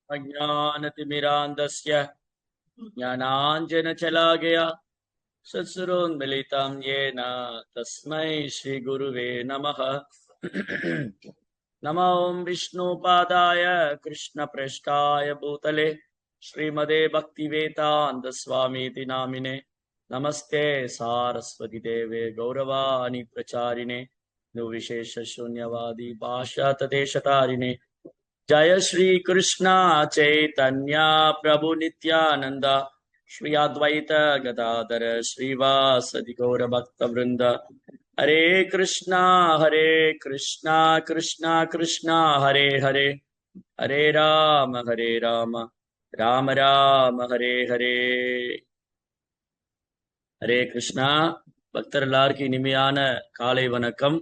अज्ञानतिमिरान्धस्य ज्ञानाञ्जनशलाकया सत्सुरोन्मिलितं येन तस्मै श्रीगुरुवे नमः। नमो विष्णुपादाय कृष्णप्रेष्ठाय भूतले श्रीमदे भक्तिवेदान्तस्वामीति नामिने नमस्ते सारस्वती देवे गौरवाणी प्रचारिणे निर्विशेषशून्यवादी भाष्यतदेशतारिणे जय श्री कृष्ण चैतन्य प्रभु नित्यानंद श्री अद्वैत गदाधर श्रीवासदि गौर भक्त वृंद हरे कृष्णा कृष्णा कृष्णा हरे हरे हरे राम राम राम हरे हरे हरे कृष्णा பக்தர் எல்லாருக்கும் இனிமையான காலை வணக்கம்.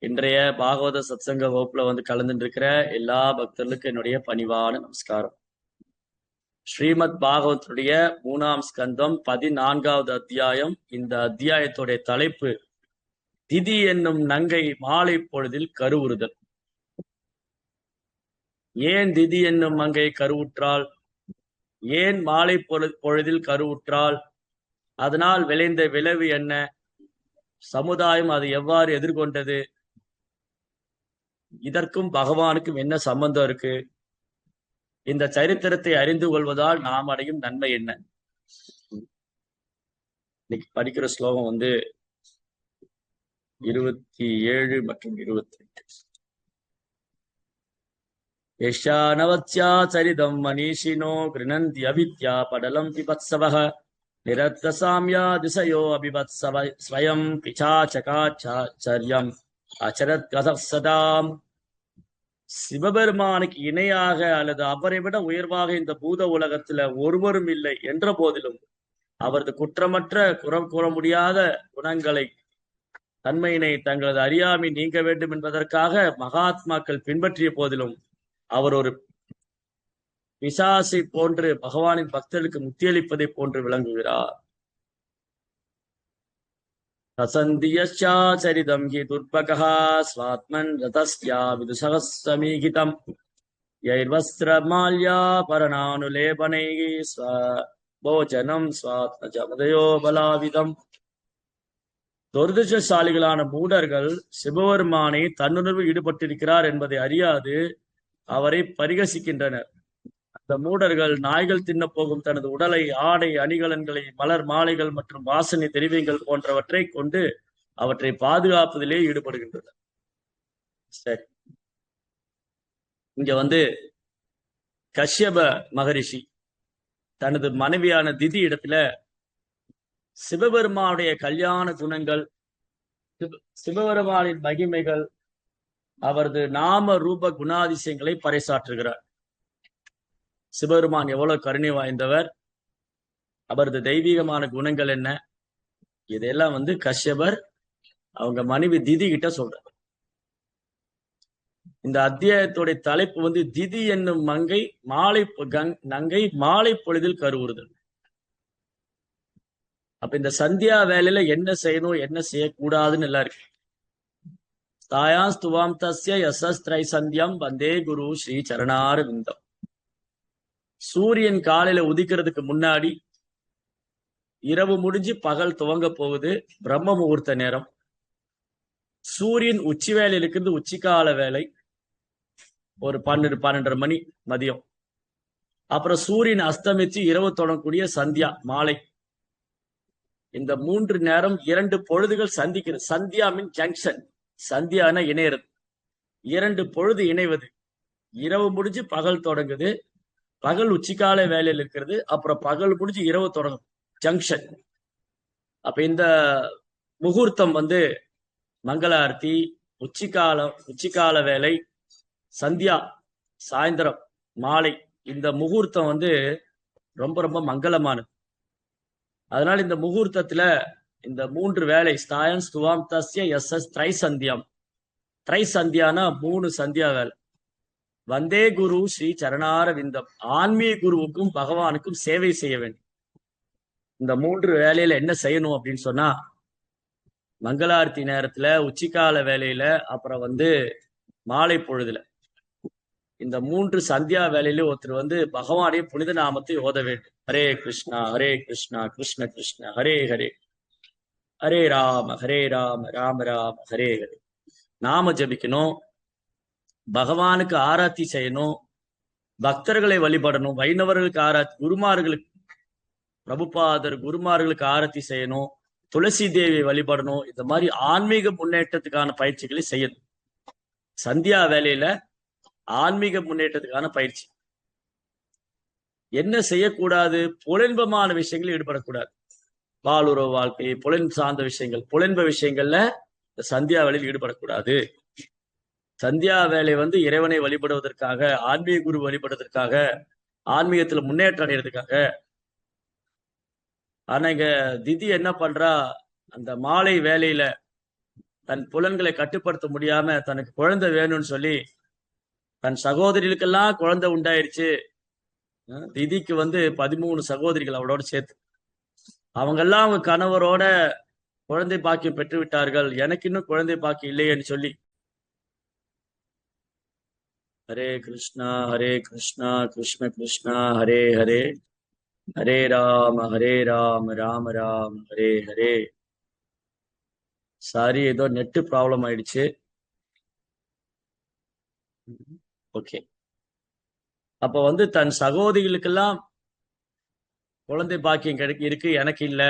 இன்றைய பாகவத சத்சங்க வகுப்புல கலந்துட்டு இருக்கிற எல்லா பக்தர்களுக்கும் என்னுடைய பணிவான நமஸ்காரம். ஸ்ரீமத் பாகவத்துடைய 3ஆம் ஸ்கந்தம் 14வது அத்தியாயம். இந்த அத்தியாயத்துடைய தலைப்பு திதி என்னும் நங்கை மாலை பொழுதில் கருவுறுதல். ஏன் திதி என்னும் மங்கை கருவுற்றாள்? ஏன் மாலை பொழுதில் கருவுற்றாள்? அதனால் விளைந்த விளைவு என்ன? சமுதாயம் அதை எவ்வாறு எதிர்கொண்டது? இதற்கும் பகவானுக்கும் என்ன சம்பந்தம் இருக்கு? இந்த சரித்திரத்தை அறிந்து கொள்வதால் நாம் அடையும் நன்மை என்ன? இன்னைக்கு படிக்கிற ஸ்லோகம் 27 மற்றும் 28. யஷானவத்யா சரிதம் மனிஷினோ கிருணந்தி அவித்யா படலம் பிபத்சவஹ நிரத்தசாம்யா திசையோ அபிபத்சவ ஸ்வயம் பிசாச்சகாச்சரியம் அச்சரத் கதசதாம். சிவபெருமானுக்கு இணையாக அல்லது அவரை விட உயர்வாக இந்த பூத உலகத்துல ஒருவரும் இல்லை என்ற போதிலும் அவரது குற்றமற்ற குறம் கூற முடியாத குணங்களை தன்மையினை தங்களது அறியாமை நீங்க வேண்டும் என்பதற்காக மகாத்மாக்கள் பின்பற்றிய போதிலும் அவர் ஒரு பிசாசை போன்று பகவானின் பக்தர்களுக்கு முத்தியளிப்பதை போன்று விளங்குகிறார். ரசந்தியரிதம் ஹி துர்பகா ஸ்வாத்மன் ரதஸ்யா விதுசகசமீகிதம் யைர்வஸ்திரமால்யா பரணானுலேபனைகி ஸ்வபோஜனம் ஸ்வாத்மஜமதயோ பலாவிதம். துரதிருஷ்டசாலிகளான மூடர்கள் சிவபெருமானை தன்னுணர்வு ஈடுபட்டிருக்கிறார் என்பதை அறியாது அவரை பரிகசிக்கின்றனர். அந்த மூடர்கள் நாய்கள் தின்ன போகும் தனது உடலை, ஆடை, அணிகலன்களை, மலர் மாலைகள் மற்றும் வாசனை திரவியங்கள் போன்றவற்றை கொண்டு அவற்றை பாதுகாப்பதிலே ஈடுபடுகின்றனர். சரி, இங்க கஷ்யப மகரிஷி தனது மனைவியான திதி இடத்துல சிவபெருமானுடைய கல்யாண குணங்கள், சிவபெருமானின் மகிமைகள், அவரது நாம ரூப குணாதிசயங்களை பறைசாற்றுகிறார். சிவபெருமான் எவ்வளவு கருணை வாய்ந்தவர், அவரது தெய்வீகமான குணங்கள் என்ன, இதெல்லாம் கஷ்யபர் அவங்க மனைவி திதி கிட்ட சொல்றார். இந்த அத்தியாயத்துடைய தலைப்பு திதி என்னும் மங்கை நங்கை மாலை பொழுதில் கருவுறுதல். அப்ப இந்த சந்தியா வேலையில என்ன செய்யணும், என்ன செய்யக்கூடாதுன்னு எல்லாம் இருக்கு. தாயாம் ஸ்துவாம் தஸ்ய யசஸ்திரை சந்தியம் வந்தே குரு ஸ்ரீ சரணார விந்தம். சூரியன் காலையில உதிக்கிறதுக்கு முன்னாடி இரவு முடிஞ்சு பகல் துவங்க போகுது, பிரம்ம முகூர்த்த நேரம். சூரியன் உச்சி வேலையில் இருக்கிறது உச்சிக்கால வேலை, ஒரு 12-12:30 மணி மதியம். அப்புறம் சூரியன் அஸ்தமிச்சு இரவு தொடங்கக்கூடிய சந்தியா மாலை. இந்த 3 நேரம் 2 பொழுதுகள் சந்திக்கிறது. சந்தியா மீன் ஜங்ஷன், சந்தியான இணையிறது, 2 பொழுது இணைவது. இரவு முடிஞ்சு பகல் தொடங்குது, பகல் உச்சிக்கால வேலையில் இருக்கிறது, அப்புறம் பகல் முடிஞ்சு இரவு தொடங்கும், ஜங்ஷன். அப்ப இந்த முகூர்த்தம் மங்களார்த்தி, உச்சிக்கால வேலை, சந்தியா சாயந்தரம் மாலை, இந்த முகூர்த்தம் ரொம்ப ரொம்ப மங்களமானது. அதனால இந்த முகூர்த்தத்துல இந்த 3 வேலை ஸ்தாயன் ஸ்துவாம் தஸ்ய எஸ் திரைசந்தியம். திரைசந்தியானா 3 சந்தியா வேலை. வந்தே குரு ஸ்ரீ சரணார விந்தம், ஆன்மீக குருவுக்கும் பகவானுக்கும் சேவை செய்ய வேண்டும். இந்த 3 வேலையில என்ன செய்யணும் அப்படின்னு சொன்னா, மங்களார்த்தி நேரத்துல, உச்சிக்கால வேலையில, அப்புறம் மாலை பொழுதுல இந்த 3 சந்தியா வேலையில ஒருத்தர் வந்து பகவானுடைய புனித நாமத்தை ஓத வேண்டும். ஹரே கிருஷ்ணா கிருஷ்ண கிருஷ்ண ஹரே ஹரே, ஹரே ராம ராம ராம ஹரே ஹரே. நாம ஜபிக்கணும், பகவானுக்கு ஆராத்தி செய்யணும், பக்தர்களை வழிபடணும், வைணவர்களுக்கு ஆராத்தி, குருமார்களுக்கு பிரபுபாதர் குருமார்களுக்கு ஆரத்தி செய்யணும், துளசி தேவியை வழிபடணும். இந்த மாதிரி ஆன்மீக முன்னேற்றத்துக்கான பயிற்சிகளை செய்யணும். சந்தியா வேலையில ஆன்மீக முன்னேற்றத்துக்கான பயிற்சி. என்ன செய்யக்கூடாது? புலன்பமான விஷயங்களில் ஈடுபடக்கூடாது. பாலுறவு வாழ்க்கை, புலன் சார்ந்த விஷயங்கள், புலன்ப விஷயங்கள்ல இந்த சந்தியா வேலையில் ஈடுபடக்கூடாது. சந்தியா வேலை வந்து இறைவனை வழிபடுவதற்காக, ஆன்மீக குரு வழிபடுவதற்காக, ஆன்மீகத்துல முன்னேற்றம் அடைகிறதுக்காக. ஆனா இங்க திதி என்ன பண்றா, அந்த மாலை வேலையில தன் புலன்களை கட்டுப்படுத்த முடியாம தனக்கு குழந்தை வேணும்னு சொல்லி தன் சகோதரிகளுக்கெல்லாம் குழந்தை உண்டாயிருச்சு. திதிக்கு வந்து 13 சகோதரிகள் அவளோட சேர்த்து, அவங்கெல்லாம் அவங்க கணவரோட குழந்தை பாக்கியம் பெற்று விட்டார்கள், எனக்கு இன்னும் குழந்தை பாக்கியம் இல்லையேன்னு சொல்லி. ஹரே கிருஷ்ணா கிருஷ்ண கிருஷ்ணா ஹரே ஹரே, ஹரே ராம ராம ராம ஹரே ஹரே. சாரி, ஏதோ நெட் ப்ராப்ளம் ஆயிடுச்சு. ஓகே. அப்ப வந்து தன் சகோதரிகளுக்கெல்லாம் குழந்தை பாக்கியம் இருக்கு, எனக்கு இல்ல.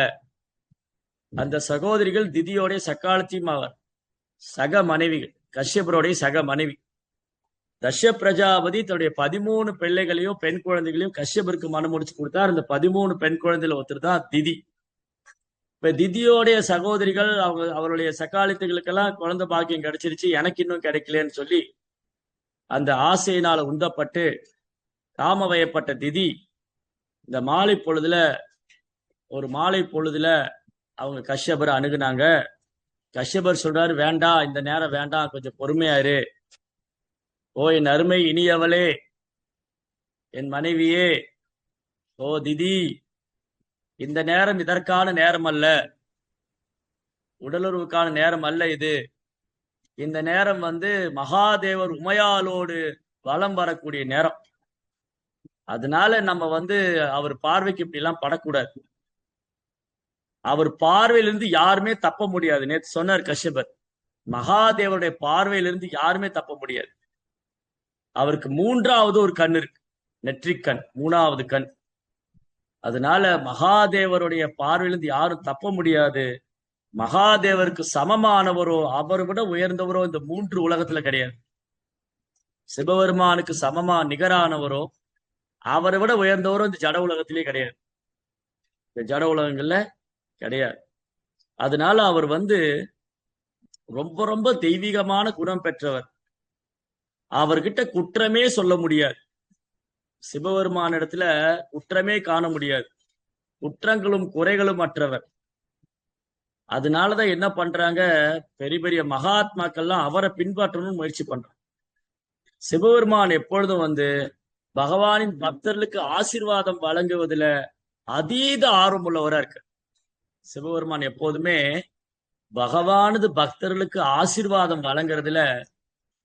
அந்த சகோதரிகள் திதியோடைய சக்காலத்தையும் அவர் சக மனைவிகள், கஷ்யபருடைய சக மனைவி. தஷ்ய பிரஜாபதி தன்னுடைய 13 பிள்ளைகளையும் பெண் குழந்தைகளையும் கஷ்யபருக்கு மனம் முடிச்சு கொடுத்தார். அந்த 13 பெண் குழந்தையில ஒருத்தர் தான் திதி. இப்ப திதியோடைய சகோதரிகள் அவருடைய சக்காலத்துகளுக்கெல்லாம் குழந்தை பாக்கியம் கிடைச்சிருச்சு, எனக்கு இன்னும் கிடைக்கலன்னு சொல்லி அந்த ஆசையினால உந்தப்பட்டு காமவயப்பட்ட திதி இந்த மாலை பொழுதுல, ஒரு மாலை பொழுதுல அவங்க கஷ்யபரை அணுகுனாங்க. கஷ்யபர் சொல்றாரு, வேண்டாம், இந்த நேரம் வேண்டாம், கொஞ்சம் பொறுமையாரு. ஓ என் அருமை இனியவளே, என் மனைவியே, ஓ திதி, இந்த நேரம் இதற்கான நேரம் அல்ல, உடலுறவுக்கான நேரம் அல்ல இது. இந்த நேரம் வந்து மகாதேவர் உமையாலோடு வலம் வரக்கூடிய நேரம். அதனால நம்ம வந்து அவர் பார்வைக்கு இப்படி எல்லாம் படக்கூடாது. அவர் பார்வையிலிருந்து யாருமே தப்ப முடியாது. நேற்று சொன்னார் கஷ்யபர், மகாதேவருடைய பார்வையிலிருந்து யாருமே தப்ப முடியாது. அவருக்கு 3வது ஒரு கண் இருக்கு, நெற்றிக்கண், 3வது கண். அதனால மகாதேவருடைய பார்வையிலிருந்து யாரும் தப்ப முடியாது. மகாதேவருக்கு சமமானவரோ அவரை விட உயர்ந்தவரோ இந்த 3 உலகத்துல கிடையாது. சிவபெருமானுக்கு சமமா நிகரானவரோ அவரை விட உயர்ந்தவரோ இந்த ஜட உலகத்திலே கிடையாது, இந்த ஜட உலகங்கள்ல கிடையாது. அதனால அவர் வந்து ரொம்ப ரொம்ப தெய்வீகமான குணம் பெற்றவர். அவர்கிட்ட குற்றமே சொல்ல முடியாது. சிவபெருமான இடத்துல குற்றமே காண முடியாது. குற்றங்களும் குறைகளும் அற்றவர். அதனாலதான் என்ன பண்றாங்க, பெரிய பெரிய மகாத்மாக்கள்லாம் அவரை பின்பற்றணும்னு முயற்சி பண்றாங்க. சிவபெருமான் எப்பொழுதும் வந்து பகவானின் பக்தர்களுக்கு ஆசீர்வாதம் வழங்குவதில் அதீத ஆர்வம் உள்ளவரா இருக்கு. சிவபெருமான் எப்போதுமே பகவானது பக்தர்களுக்கு ஆசீர்வாதம் வழங்குறதுல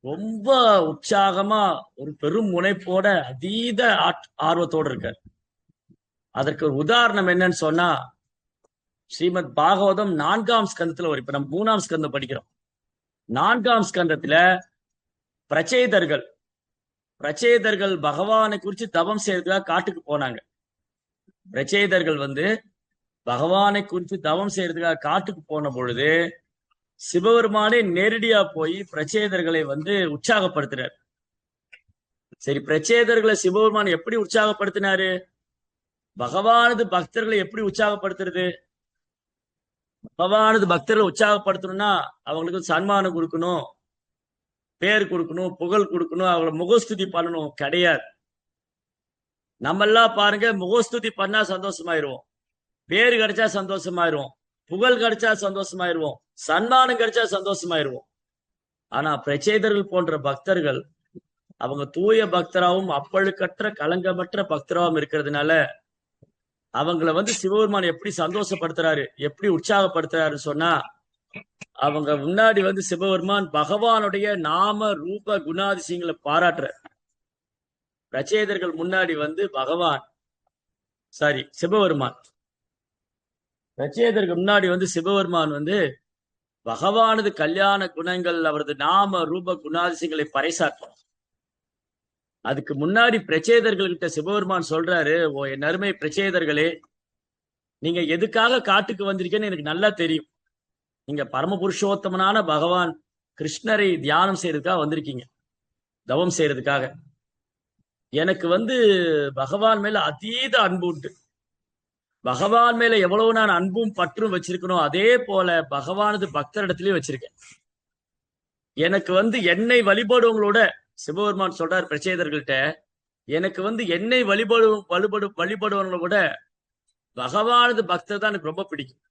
ரொம்ப உற்சாகமா, ஒரு பெரும் முனைப்போட, அதீத ஆர்வத்தோடு இருக்கார். அதற்கு ஒரு உதாரணம் என்னன்னு சொன்னா, ஸ்ரீமத் பாகவதம் 4ஆம் ஸ்கந்தத்துல வரும். இப்ப நம்ம 3ஆம் ஸ்கந்தம் படிக்கிறோம். 4ஆம் ஸ்கந்தத்துல பிரச்சேதர்கள் பகவானை குறிச்சு தவம் செய்யறதுக்காக காட்டுக்கு போனாங்க. பிரச்சேதர்கள் வந்து பகவானை குறித்து தவம் செய்யறதுக்காக காட்டுக்கு போன பொழுது சிவபெருமானே நேரடியா போய் பிரச்சேதர்களை வந்து உற்சாகப்படுத்துறாரு. சரி, பிரச்சேதர்களை சிவபெருமான் எப்படி உற்சாகப்படுத்தினாரு? பகவானது பக்தர்களை எப்படி உற்சாகப்படுத்துறது? பகவானது பக்தர்களை உற்சாகப்படுத்தணும்னா அவங்களுக்கு சன்மானம் கொடுக்கணும், பேர் கொடுக்கணும், புகழ் கொடுக்கணும், அவங்கள முகஸ்துதி பண்ணணும். கிடையாது. நம்ம எல்லாம் பாருங்க, முகஸ்துதி பண்ணா சந்தோஷமாயிருவோம், பேரு கிடைச்சா சந்தோஷமாயிருவோம், புகழ் கிடைச்சா சந்தோஷமாயிருவோம், சன்மானம் கிடைச்சா சந்தோஷமாயிருவோம். ஆனா பிரச்சேதர்கள் போன்ற பக்தர்கள் அவங்க தூய பக்தராகவும் அப்பழுக்கற்ற களங்கமற்ற பக்தராகவும் இருக்கிறதுனால அவங்கள வந்து சிவபெருமான் எப்படி சந்தோஷப்படுத்துறாரு, எப்படி உற்சாகப்படுத்துறாருன்னு சொன்னா, அவங்க முன்னாடி வந்து சிவபெருமான் பகவானுடைய நாம ரூப குணாதிசயங்களை பாராட்டுற. பிரச்சேதர்கள் முன்னாடி வந்து பகவான் சிவபெருமான் பிரச்சேதருக்கு முன்னாடி வந்து சிவபெருமான் வந்து பகவானது கல்யாண குணங்கள் அவரது நாம ரூப குணாதிசயங்களை பறைசாற்றும். அதுக்கு முன்னாடி பிரச்சேதர்கள்கிட்ட சிவபெருமான் சொல்றாரு, ஓ என் அருமை பிரச்சேதர்களே, நீங்க எதுக்காக காட்டுக்கு வந்திருக்கேன்னு எனக்கு நல்லா தெரியும். நீங்க பரம புருஷோத்தமனான பகவான் கிருஷ்ணரை தியானம் செய்யறதுக்காக வந்திருக்கீங்க, தவம் செய்யறதுக்காக. எனக்கு வந்து பகவான் மேல அதீத அன்பு உண்டு. பகவான் மேல எவ்வளவு நான் அன்பும் பற்றும் வச்சிருக்கணும், அதே போல பகவானது பக்தரிடத்திலயும் வச்சிருக்கேன். எனக்கு வந்து என்னை வழிபடுவங்களோட, சிவபெருமான் சொல்றார் பிரச்சேதர்கள்ட்ட, எனக்கு வந்து என்னை வழிபடுவவங்களை விட பகவானது பக்தர் தான் எனக்கு ரொம்ப பிடிக்கும்.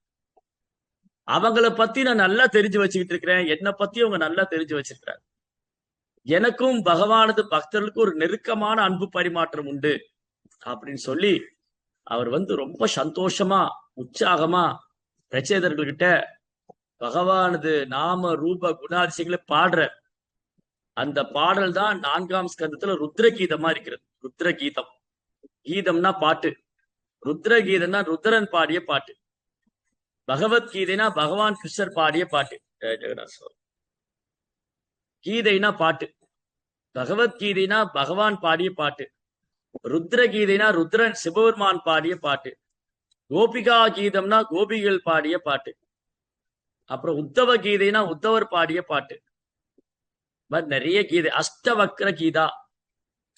அவங்களை பத்தி நான் நல்லா தெரிஞ்சு வச்சுக்கிட்டு இருக்கிறேன், என்னை பத்தி அவங்க நல்லா தெரிஞ்சு வச்சிருக்கிறாங்க. எனக்கும் பகவானது பக்தர்களுக்கும் ஒரு நெருக்கமான அன்பு பரிமாற்றம் உண்டு அப்படின்னு சொல்லி அவர் வந்து ரொம்ப சந்தோஷமா உற்சாகமா பிரச்சேதர்கள்கிட்ட பகவானது நாம ரூப குணாதிசயங்களை பாடுற அந்த பாடல் தான் 4ஆம் ஸ்கந்தத்துல ருத்ரகீதமா இருக்கிறது. ருத்ரகீதம், கீதம்னா பாட்டு, ருத்ரகீதம்னா ருத்ரன் பாடிய பாட்டு, பகவத்கீதைனா பகவான் கிருஷ்ணர் பாடிய பாட்டு. கீதைனா பாட்டு, பகவத்கீதைனா பகவான் பாடிய பாட்டு, ருத்ர கீதைனா ருத்ரன் சிவபெருமான் பாடிய பாட்டு, கோபிகா கீதம்னா கோபிகள் பாடிய பாட்டு, அப்புறம் உத்தவ கீதைனா உத்தவர் பாடிய பாட்டு. நிறைய கீதை, அஷ்டவக்ர கீதா,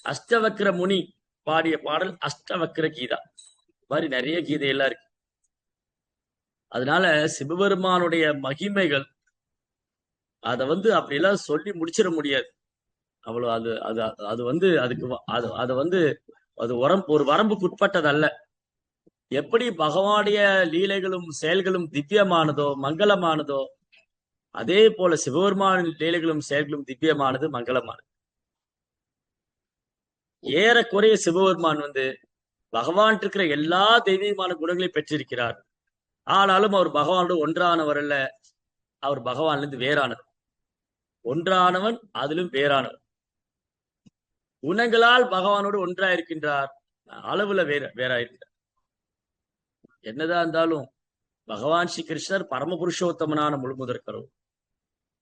அஷ்டவக்ர முனி பாடிய பாடல் அஷ்டவக்ர கீதா, மாதிரி நிறைய கீதையெல்லாம் இருக்கு. அதனால சிவபெருமானுடைய மகிமைகள் அதை வந்து அப்படியெல்லாம் சொல்லி முடிச்சிட முடியாது. அவ்வளவு அது அது அது வந்து அதுக்கு அது வந்து அது ஒரு வரம்புக்கு உட்பட்டது அல்ல. எப்படி பகவானுடைய லீலைகளும் செயல்களும் திவ்யமானதோ மங்களமானதோ, அதே போல சிவபெருமானின் லீலைகளும் செயல்களும் திவ்யமானது மங்களமானது. ஏறக்குறைய சிவபெருமான் வந்து பகவான் இருக்கிற எல்லா தெய்வீகமான குணங்களையும் பெற்றிருக்கிறார். ஆனாலும் அவர் பகவானோடு ஒன்றானவர் அல்ல, அவர் பகவான்ல இருந்து வேறானவர். ஒன்றானவன் அதிலும் வேறானவன். குணங்களால் பகவானோடு ஒன்றாயிருக்கின்றார், அளவுல வேறாயிருக்கிறார். என்னதான் இருந்தாலும் பகவான் ஸ்ரீ கிருஷ்ணர் பரமபுருஷோத்தமனான முழுமுதற்கரும்,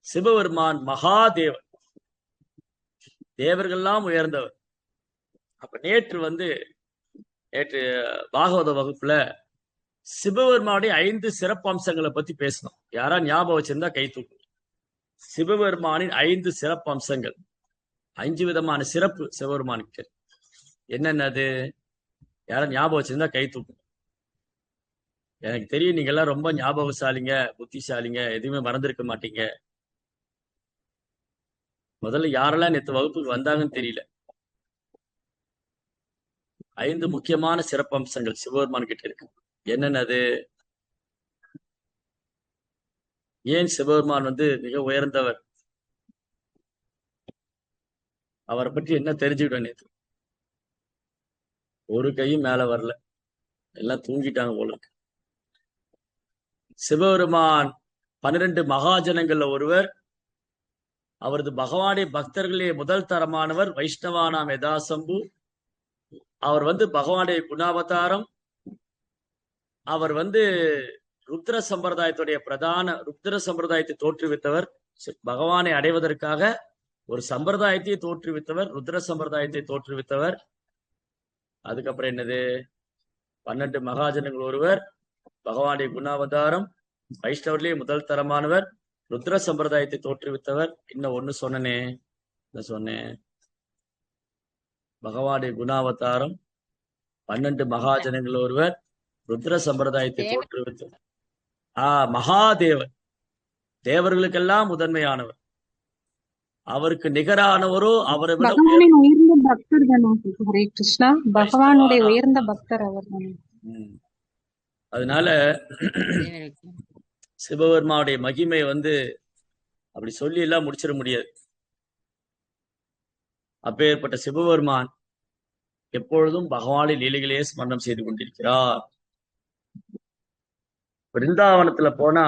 சிவபெருமான் மகாதேவன், தேவர்கள்லாம் உயர்ந்தவர். அப்ப நேற்று பாகவத வகுப்புல சிவபெருமானுடைய 5 சிறப்பு அம்சங்களை பத்தி பேசணும். யாரா ஞாபகம் வச்சிருந்தா கை தூக்கு. சிவபெருமானின் 5 சிறப்பு அம்சங்கள், 5 விதமான சிறப்பு சிவபெருமானுக்கு என்னென்னது? யாரும் ஞாபகம் வச்சிருந்தா கை தூக்கு. எனக்கு தெரியும் நீங்க எல்லாம் ரொம்ப ஞாபகசாலிங்க, புத்திசாலிங்க, எதுவுமே மறந்துருக்க மாட்டீங்க. முதல்ல யாரெல்லாம் நேற்று வகுப்புக்கு வந்தாங்கன்னு தெரியல. 5 முக்கியமான சிறப்பு அம்சங்கள் சிவபெருமான் கிட்ட இருக்கு. என்னென்னது? ஏன் சிவபெருமான் வந்து மிக உயர்ந்தவர்? அவரை பற்றி என்ன தெரிஞ்சுக்கிட்டோம் நேற்று? ஒரு கையும் மேல வரல, எல்லாம் தூங்கிட்டாங்க போல இருக்கு. சிவபெருமான் 12 மகாஜனங்கள்ல ஒருவர். அவரது பகவானுடைய பக்தர்களே முதல் தரமானவர். வைஷ்ணவானாம் யதாசம்பு. அவர் வந்து பகவானுடைய குணாவதாரம். அவர் வந்து ருத்ர சம்பிரதாயத்துடைய ருத்ர சம்பிரதாயத்தை தோற்றுவித்தவர். பகவானை அடைவதற்காக ஒரு சம்பிரதாயத்தை தோற்றுவித்தவர், ருத்ர சம்பிரதாயத்தை தோற்றுவித்தவர். அதுக்கப்புறம் என்னது? 12 மகாஜனங்கள் ஒருவர், பகவானுடைய குணாவதாரம், வைஷ்ணவர்களே முதல் தரமானவர், ருத்ர சம்பிரதாயத்தை தோற்றுவித்தவர். இன்னும் ஒண்ணு சொன்னேன், பகவானுடைய குணாவதாரம், 12 மகாஜனங்கள் ஒருவர், ருத்ர சம்பிரதாயத்தை தோற்றுவித்தவர். மகாதேவர், தேவர்களுக்கெல்லாம் முதன்மையானவர். அவருக்கு நிகரானவரோ அவரை விட உயர்ந்த பக்தர் தானே. ஹரே கிருஷ்ணா, பகவானுடைய உயர்ந்த பக்தர் அவர் தானே. அதனால சிவபெருமானுடைய மகிமை வந்து அப்படி சொல்லி எல்லாம் முடிச்சிட முடியாது. அப்பேற்பட்ட சிவபெருமான் எப்பொழுதும் பகவானின் லீலைகளே ஸ்மரணம் செய்து கொண்டிருக்கிறார். பிருந்தாவனத்துல போனா,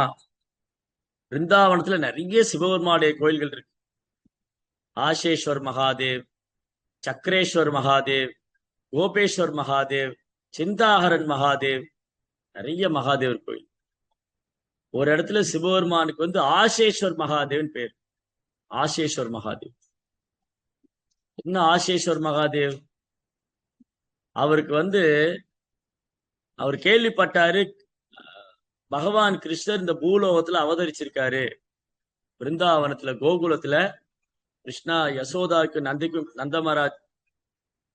பிருந்தாவனத்துல நிறைய சிவபெருமானுடைய கோயில்கள் இருக்கு. ஆசேஸ்வர் மகாதேவ், சக்கரேஸ்வர் மகாதேவ், கோபேஸ்வர் மகாதேவ், சிந்தாகரன் மகாதேவ், நிறைய மகாதேவர் கோயில். ஒரு இடத்துல சிவபெருமானுக்கு வந்து ஆசேஸ்வர் மகாதேவ்னு பேர். ஆசேஸ்வர் மகாதேவ். என்ன ஆசேஸ்வர் மகாதேவ்? அவருக்கு வந்து அவர் கேள்விப்பட்டாரு பகவான் கிருஷ்ணர் இந்த பூலோகத்துல அவதரிச்சிருக்காரு. பிருந்தாவனத்துல கோகுலத்துல கிருஷ்ணா யசோதாவுக்கு நந்தமராஜ்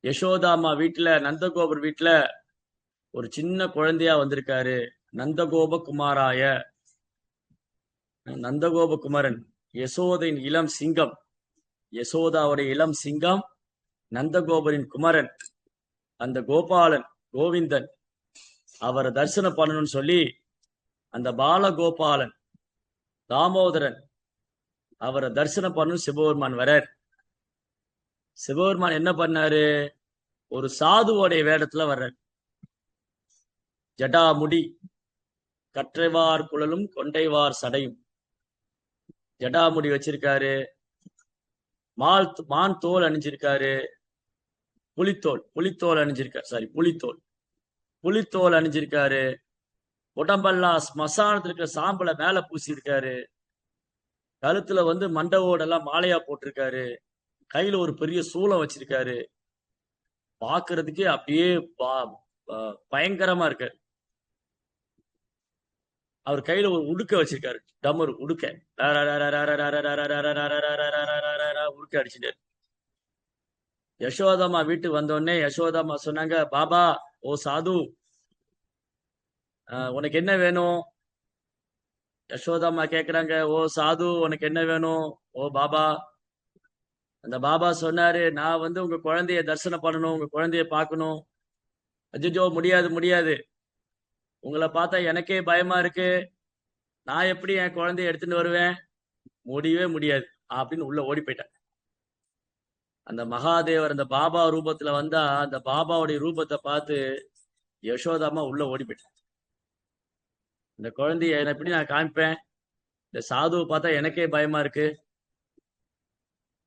யசோதாமா வீட்டுல நந்தகோபர் வீட்டுல ஒரு சின்ன குழந்தையா வந்திருக்காரு. நந்தகோப குமாராய, நந்தகோப குமரன், யசோதையின் இளம் சிங்கம், யசோதாவுடைய இளம் சிங்கம், நந்தகோபரின் குமரன், அந்த கோபாலன் கோவிந்தன், அவரை தரிசனம் பண்ணணும்னு சொல்லி அந்த பாலகோபாலன் தாமோதரன் அவரை தரிசனம் பண்ணணும் சிவபெருமான் வரார். சிவபெருமான் என்ன பண்ணாரு? ஒரு சாதுவோடைய வேடத்துல வர்றார். ஜடாமுடி, கற்றைவார் குழலும் கொண்டைவார் சடையும், ஜடாமுடி வச்சிருக்காரு, மான் தோல் அணிஞ்சிருக்காரு, புலித்தோல் அணிஞ்சிருக்காரு, புலித்தோல் அணிஞ்சிருக்காரு, உடம்பெல்லாம் ஸ்மசானத்துல இருக்கிற சாம்பலை மேல பூசியிருக்காரு, கழுத்துல வந்து மண்டவோடெல்லாம் மாலையா போட்டிருக்காரு, கையில ஒரு பெரிய சூலம் வச்சிருக்காரு. பாக்குறதுக்கே அப்படியே பயங்கரமா இருக்காரு. அவர் கையில ஒரு உடுக்க வச்சிருக்காரு, டமரு உடுக்க, உடுக்க அடிச்சுட்டாரு. யசோதாமா வீட்டுக்கு வந்தோடனே யசோதாமா சொன்னாங்க, பாபா, ஓ சாது, உனக்கு என்ன வேணும்? யசோதாமா கேக்குறாங்க, ஓ சாது, உனக்கு என்ன வேணும்? ஓ பாபா. அந்த பாபா சொன்னாரு, நான் வந்து உங்க குழந்தைய தரிசனம் பண்ணணும், உங்க குழந்தைய பார்க்கணும். அஜிஜோ, முடியாது, உங்களை பார்த்தா எனக்கே பயமா இருக்கு, நான் எப்படி என் குழந்தைய எடுத்துட்டு வருவேன்? முடியவே முடியாது அப்படின்னு உள்ள ஓடி போயிட்டேன். அந்த மகாதேவர் அந்த பாபா ரூபத்துல வந்தா அந்த பாபாவுடைய ரூபத்தை பார்த்து யசோதாமா உள்ள ஓடி போயிட்டேன். இந்த குழந்தைய எப்படி நான் காமிப்பேன்? இந்த சாதுவை பார்த்தா எனக்கே பயமா இருக்கு.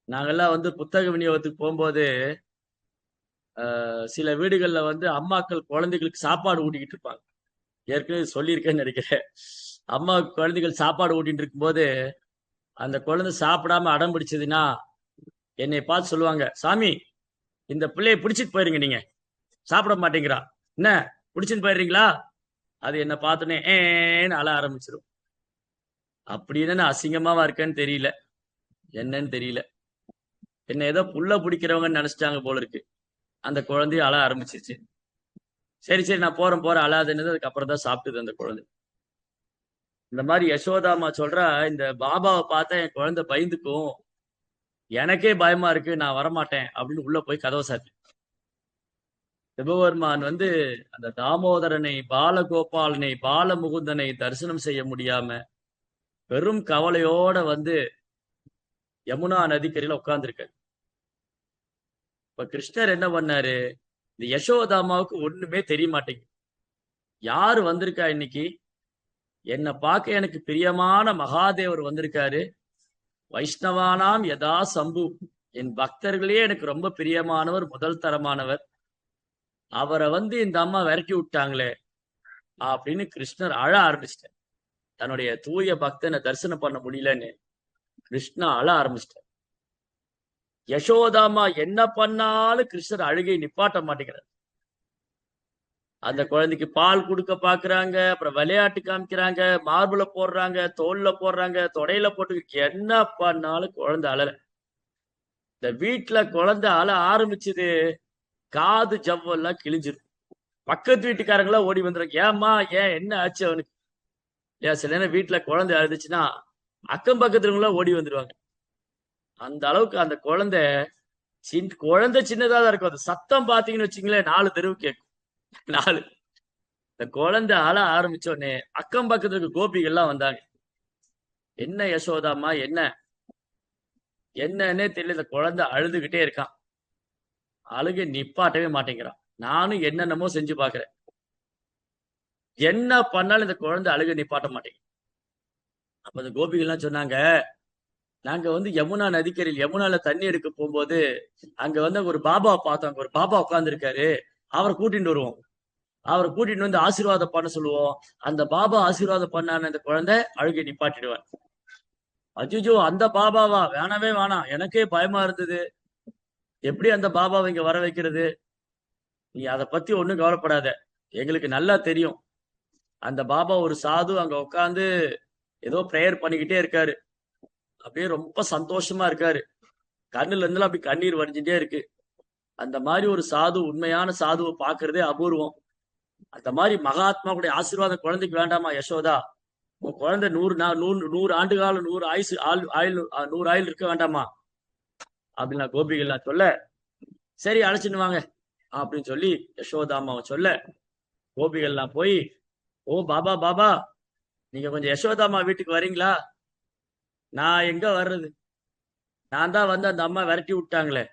நாங்கெல்லாம் வந்து புத்தக விநியோகத்துக்கு போகும்போது சில வீடுகள்ல வந்து அம்மாக்கள் குழந்தைகளுக்கு சாப்பாடு ஊட்டிக்கிட்டு இருப்பாங்க. ஏற்கனவே சொல்லியிருக்கேன்னு நினைக்கிறேன். அம்மா குழந்தைகள் சாப்பாடு ஊட்டிட்டு இருக்கும்போது அந்த குழந்தை சாப்பிடாம அடம் பிடிச்சதுன்னா என்னை பார்த்து சொல்லுவாங்க, சாமி, இந்த பிள்ளைய பிடிச்சிட்டு போயிருங்க, நீங்க சாப்பிட மாட்டேங்கிறா, என்ன பிடிச்சிட்டு போயிடுறீங்களா? அது என்ன பார்த்தோன்னே ஏன்னு அழ ஆரம்பிச்சிடும். அப்படின்னு அசிங்கமாவா இருக்கேன்னு தெரியல, என்னன்னு தெரியல, என்ன ஏதோ புள்ள பிடிக்கிறவங்கன்னு நினைச்சிட்டாங்க போல இருக்கு. அந்த குழந்தைய அழ ஆரம்பிச்சிருச்சு. சரி நான் போறேன் அழாதுன்னு அதுக்கப்புறம் தான் சாப்பிட்டுது அந்த குழந்தை. இந்த மாதிரி யசோதாமா சொல்றா, இந்த பாபாவை பார்த்தா என் குழந்தை பயந்துக்கும், எனக்கே பயமா இருக்கு, நான் வரமாட்டேன் அப்படின்னு உள்ள போய் கதவை சாத்தி. சிவபெருமான் வந்து அந்த தாமோதரனை, பாலகோபாலனை, பாலமுகுந்தனை தரிசனம் செய்ய முடியாம பெரும் கவலையோட வந்து யமுனா நதிக்கரையில உட்கார்ந்துருக்காரு. இப்ப கிருஷ்ணர் என்ன பண்ணாரு? இந்த யசோதாமாவுக்கு ஒண்ணுமே தெரிய மாட்டேங்குது. யாரு வந்திருக்கா இன்னைக்கு? என்னை பார்க்க எனக்கு பிரியமான மகாதேவர் வந்திருக்காரு. வைஷ்ணவானாம் யதா சம்பு, என் பக்தர்களே எனக்கு ரொம்ப பிரியமானவர், முதல் தரமானவர், அவரை வந்து இந்த அம்மா விரட்டி விட்டாங்களே அப்படின்னு கிருஷ்ணர் அழ ஆரம்பிச்சிட்டார். தன்னுடைய தூய பக்தனை தரிசனம் பண்ண முடியலன்னு கிருஷ்ணா அழ ஆரம்பிச்சிட்டார். யசோதாமா என்ன பண்ணாலும் கிருஷ்ணர் அழுகை நிப்பாட்ட மாட்டேங்கிறார். அந்த குழந்தைக்கு பால் கொடுக்க பாக்குறாங்க, அப்புறம் விளையாட்டு காமிக்கிறாங்க, மார்புல போடுறாங்க, தோல்ல போடுறாங்க, தொடையில போட்டு, என்ன பண்ணாலும் குழந்தை அழல. இந்த வீட்டுல குழந்தை அழ ஆரம்பிச்சது, காது ஜவ்வெல்லாம் கிழிஞ்சிரும். பக்கத்து வீட்டுக்காரங்களா ஓடி வந்துடும், ஏம்மா, ஏன், என்ன ஆச்சு அவனுக்கு? ஏன் சில நேரம் வீட்டுல குழந்தை அழுதுச்சுன்னா அக்கம் பக்கத்துலலாம் ஓடி வந்துடுவாங்க. அந்த அளவுக்கு அந்த குழந்தை சின்னதா தான் இருக்கும். அது சத்தம் பாத்தீங்கன்னு வச்சுங்களேன், 4 தெருவு கேட்கும். 4. இந்த குழந்தை அழ ஆரம்பிச்ச உடனே அக்கம் பக்கத்துக்கு கோபிகள்லாம் வந்தாங்க. என்ன யசோதாமா, என்னன்னே தெரியல, இந்த குழந்தை அழுதுகிட்டே இருக்கான், அழுகை நிப்பாட்டவே மாட்டேங்கிறான். நானும் என்னென்னமோ செஞ்சு பாக்குறேன், என்ன பண்ணாலும் இந்த குழந்தை அழுகை நிப்பாட்ட மாட்டேங்க. அப்ப இந்த கோபிகள்லாம் சொன்னாங்க, நாங்க வந்து யமுனா நதிக்கரையில் யமுனால தண்ணி எடுக்க போகும்போது அங்க வந்து ஒரு பாபா பார்த்தோம். அங்க ஒரு பாபா உட்கார்ந்து இருக்காரு. அவரை கூட்டிட்டு வருவோம். அவரை கூட்டிட்டு வந்து ஆசீர்வாதம் பண்ண சொல்லுவோம். அந்த பாபா ஆசீர்வாதம் பண்ணான அந்த குழந்தை அழுகை நிப்பாட்டிடுவார். அஜிஜோ, அந்த பாபாவா? வேணவே வேணாம், எனக்கே பயமா இருந்தது. எப்படி அந்த பாபாவை இங்க வர வைக்கிறது? நீ அதை பத்தி ஒண்ணும் கவலைப்படாத, எங்களுக்கு நல்லா தெரியும். அந்த பாபா ஒரு சாது அங்க உட்காந்து ஏதோ பிரேயர் பண்ணிக்கிட்டே இருக்காரு. அப்படியே ரொம்ப சந்தோஷமா இருக்காரு. கண்ணுல இருந்துலாம் அப்படி கண்ணீர் வடிஞ்சுட்டே இருக்கு. அந்த மாதிரி ஒரு சாது, உண்மையான சாதுவை பாக்குறதே அபூர்வம். அந்த மாதிரி மகாத்மாவுடைய ஆசீர்வாதம் குழந்தைக்கு வேண்டாமா யசோதா? உன் குழந்தை 100 ஆண்டு காலம் 100 ஆயுசு ஆயுள் 100 ஆயுள் இருக்க வேண்டாமா அப்படின்னு நான் கோபிகள்லாம் சொல்ல, சரி அழைச்சின்னு வாங்க அப்படின்னு சொல்லி யசோதாமாவை சொல்ல, கோபிகள்லாம் போய், ஓ பாபா பாபா, நீங்க கொஞ்சம் யசோதாமா வீட்டுக்கு வரீங்களா? நான் எங்க வர்றது? நான் தான் வந்து அந்த அம்மா விரட்டி விட்டாங்களே.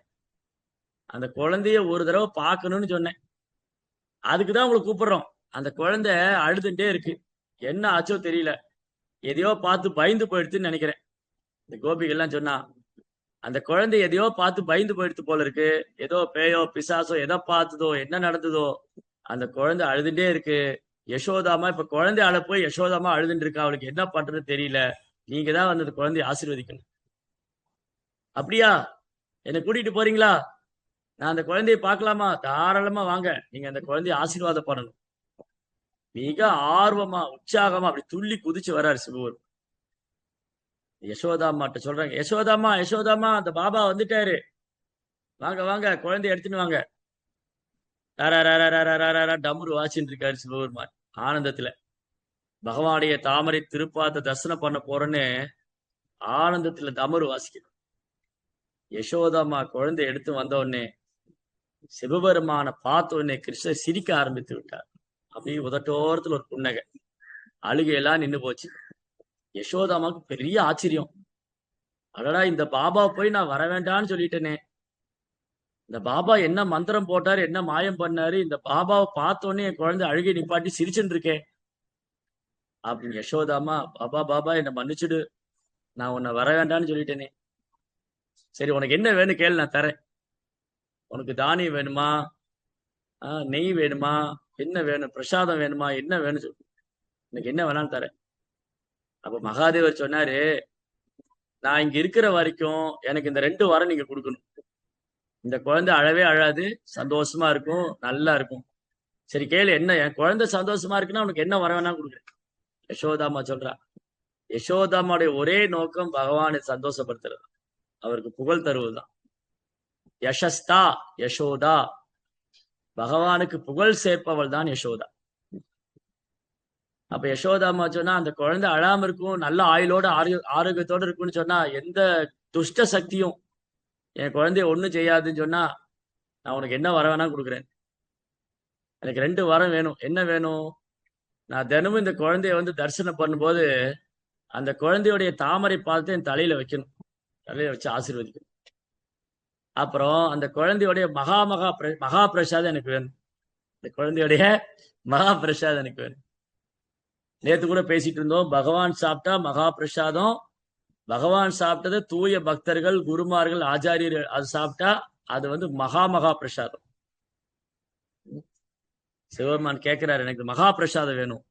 அந்த குழந்தைய ஒரு தடவை பார்க்கணும்னு சொன்னேன். அதுக்குதான் உங்களை கூப்பிடுறோம். அந்த குழந்தை அழுதுட்டே இருக்கு. என்ன ஆச்சோ தெரியல. எதையோ பார்த்து பயந்து போயிடுச்சுன்னு நினைக்கிறேன். இந்த கோபிகள்லாம் சொன்னா, அந்த குழந்தை எதையோ பார்த்து பயந்து போயிடுத்து போல இருக்கு. ஏதோ பேயோ பிசாசோ எதை பார்த்ததோ, என்ன நடந்ததோ, அந்த குழந்தை அழுதுட்டே இருக்கு. யசோதாமா இப்ப குழந்தை அழ போய் யசோதாமா அழுதுட்டு இருக்கா. அவளுக்கு என்ன பண்றதுன்னு தெரியல. நீங்க தான் வந்து அந்த குழந்தைய ஆசீர்வதிக்கணும். அப்படியா? என்னை கூட்டிட்டு போறீங்களா? நான் அந்த குழந்தையை பார்க்கலாமா? தாராளமா வாங்க. நீங்க அந்த குழந்தைய ஆசீர்வாதம் பண்ணணும். மிக ஆர்வமா உற்சாகமா அப்படி துள்ளி குதிச்சு வர்றாரு சிவபெருமான். யசோதாமாட்ட சொல்றாங்க, யசோதாமா யசோதாமா, அந்த பாபா வந்துட்டாரு, வாங்க வாங்க, குழந்தைய எடுத்துன்னு வாங்க. டம்ரு வாசின்னு இருக்காரு சிவபெருமான் ஆனந்தத்துல. பகவானுடைய தாமரை திருப்பாத தரிசனம் பண்ண போறேன்னு ஆனந்தத்துல டமரு வாசிக்கணும். யசோதாமா குழந்தை எடுத்து வந்த உடனே சிவபெருமான பார்த்த உடனே கிருஷ்ணர் சிரிக்க ஆரம்பித்து விட்டார். அப்படியே உதட்டோரத்துல ஒரு புன்னகை, அழுகையெல்லாம் நின்னு போச்சு. யசோதாமாவுக்கு பெரிய ஆச்சரியம். அடடா, இந்த பாபா போய் நான் வர வேண்டாம்னு சொல்லிட்டேனே. இந்த பாபா என்ன மந்திரம் போட்டாரு, என்ன மாயம் பண்ணாரு, இந்த பாபாவை பார்த்த உடனே என் குழந்தை அழுகை நிப்பாட்டி சிரிச்சுட்டு இருக்கேன் அப்படின்னு. யசோதாமா, பாபா பாபா என்ன மன்னிச்சுடு, நான் உன்னை வர வேண்டாம்னு சொல்லிட்டேனே. சரி, உனக்கு என்ன வேணும் கேளு, நான் தரேன். உனக்கு தானியம் வேணுமா, நெய் வேணுமா, என்ன வேணும், பிரசாதம் வேணுமா, என்ன வேணும் சொல்லு, எனக்கு என்ன வேணாலும் தரேன். அப்ப மகாதேவர் சொன்னாரு, நான் இங்க இருக்கிற வரைக்கும் எனக்கு இந்த 2 வரம் நீங்க கொடுக்கணும். இந்த குழந்தை அழவே அழாது, சந்தோஷமா இருக்கும், நல்லா இருக்கும். சரி கேளு, என்ன, என் குழந்தை சந்தோஷமா இருக்குன்னா உனக்கு என்ன வர வேணா கொடுக்குறேன். யசோதாமா சொல்றா. யசோதாமாவுடைய ஒரே நோக்கம் பகவானை சந்தோஷப்படுத்துறது, அவருக்கு புகழ் தருவதுதான். யசஸ்தா யசோதா, பகவானுக்கு புகழ் சேர்ப்பவள் தான் யசோதா. அப்ப யசோதாமா சொன்னா, அந்த குழந்தை அழாம இருக்கும், நல்ல ஆயுளோட ஆரோக்கியத்தோட இருக்கும்னு சொன்னா, எந்த துஷ்ட சக்தியும் என் குழந்தைய ஒண்ணும் செய்யாதுன்னு சொன்னா, நான் உனக்கு என்ன வர வேணா கொடுக்குறேன். எனக்கு 2 வரம் வேணும். என்ன வேணும்? நான் தினமும் இந்த குழந்தைய வந்து தரிசனம் பண்ணும்போது அந்த குழந்தையுடைய தாமரை பார்த்து என் தலையில வைக்கணும், தலையில வச்சு ஆசீர்வதிக்கணும். அப்புறம் அந்த குழந்தையுடைய மகா பிரசாதம் எனக்கு வேணும். இந்த குழந்தையுடைய மகா பிரசாதம் எனக்கு வேணும். நேத்து கூட பேசிட்டு இருந்தோம், பகவான் சாப்பிட்டா மகா பிரசாதம், பகவான் சாப்பிட்டது தூய பக்தர்கள், குருமார்கள், ஆச்சாரியர்கள் அது சாப்பிட்டா அது வந்து மகா பிரசாதம். சிவபெருமான் கேட்கிறாரு, எனக்கு மகா பிரசாதம் வேணும்.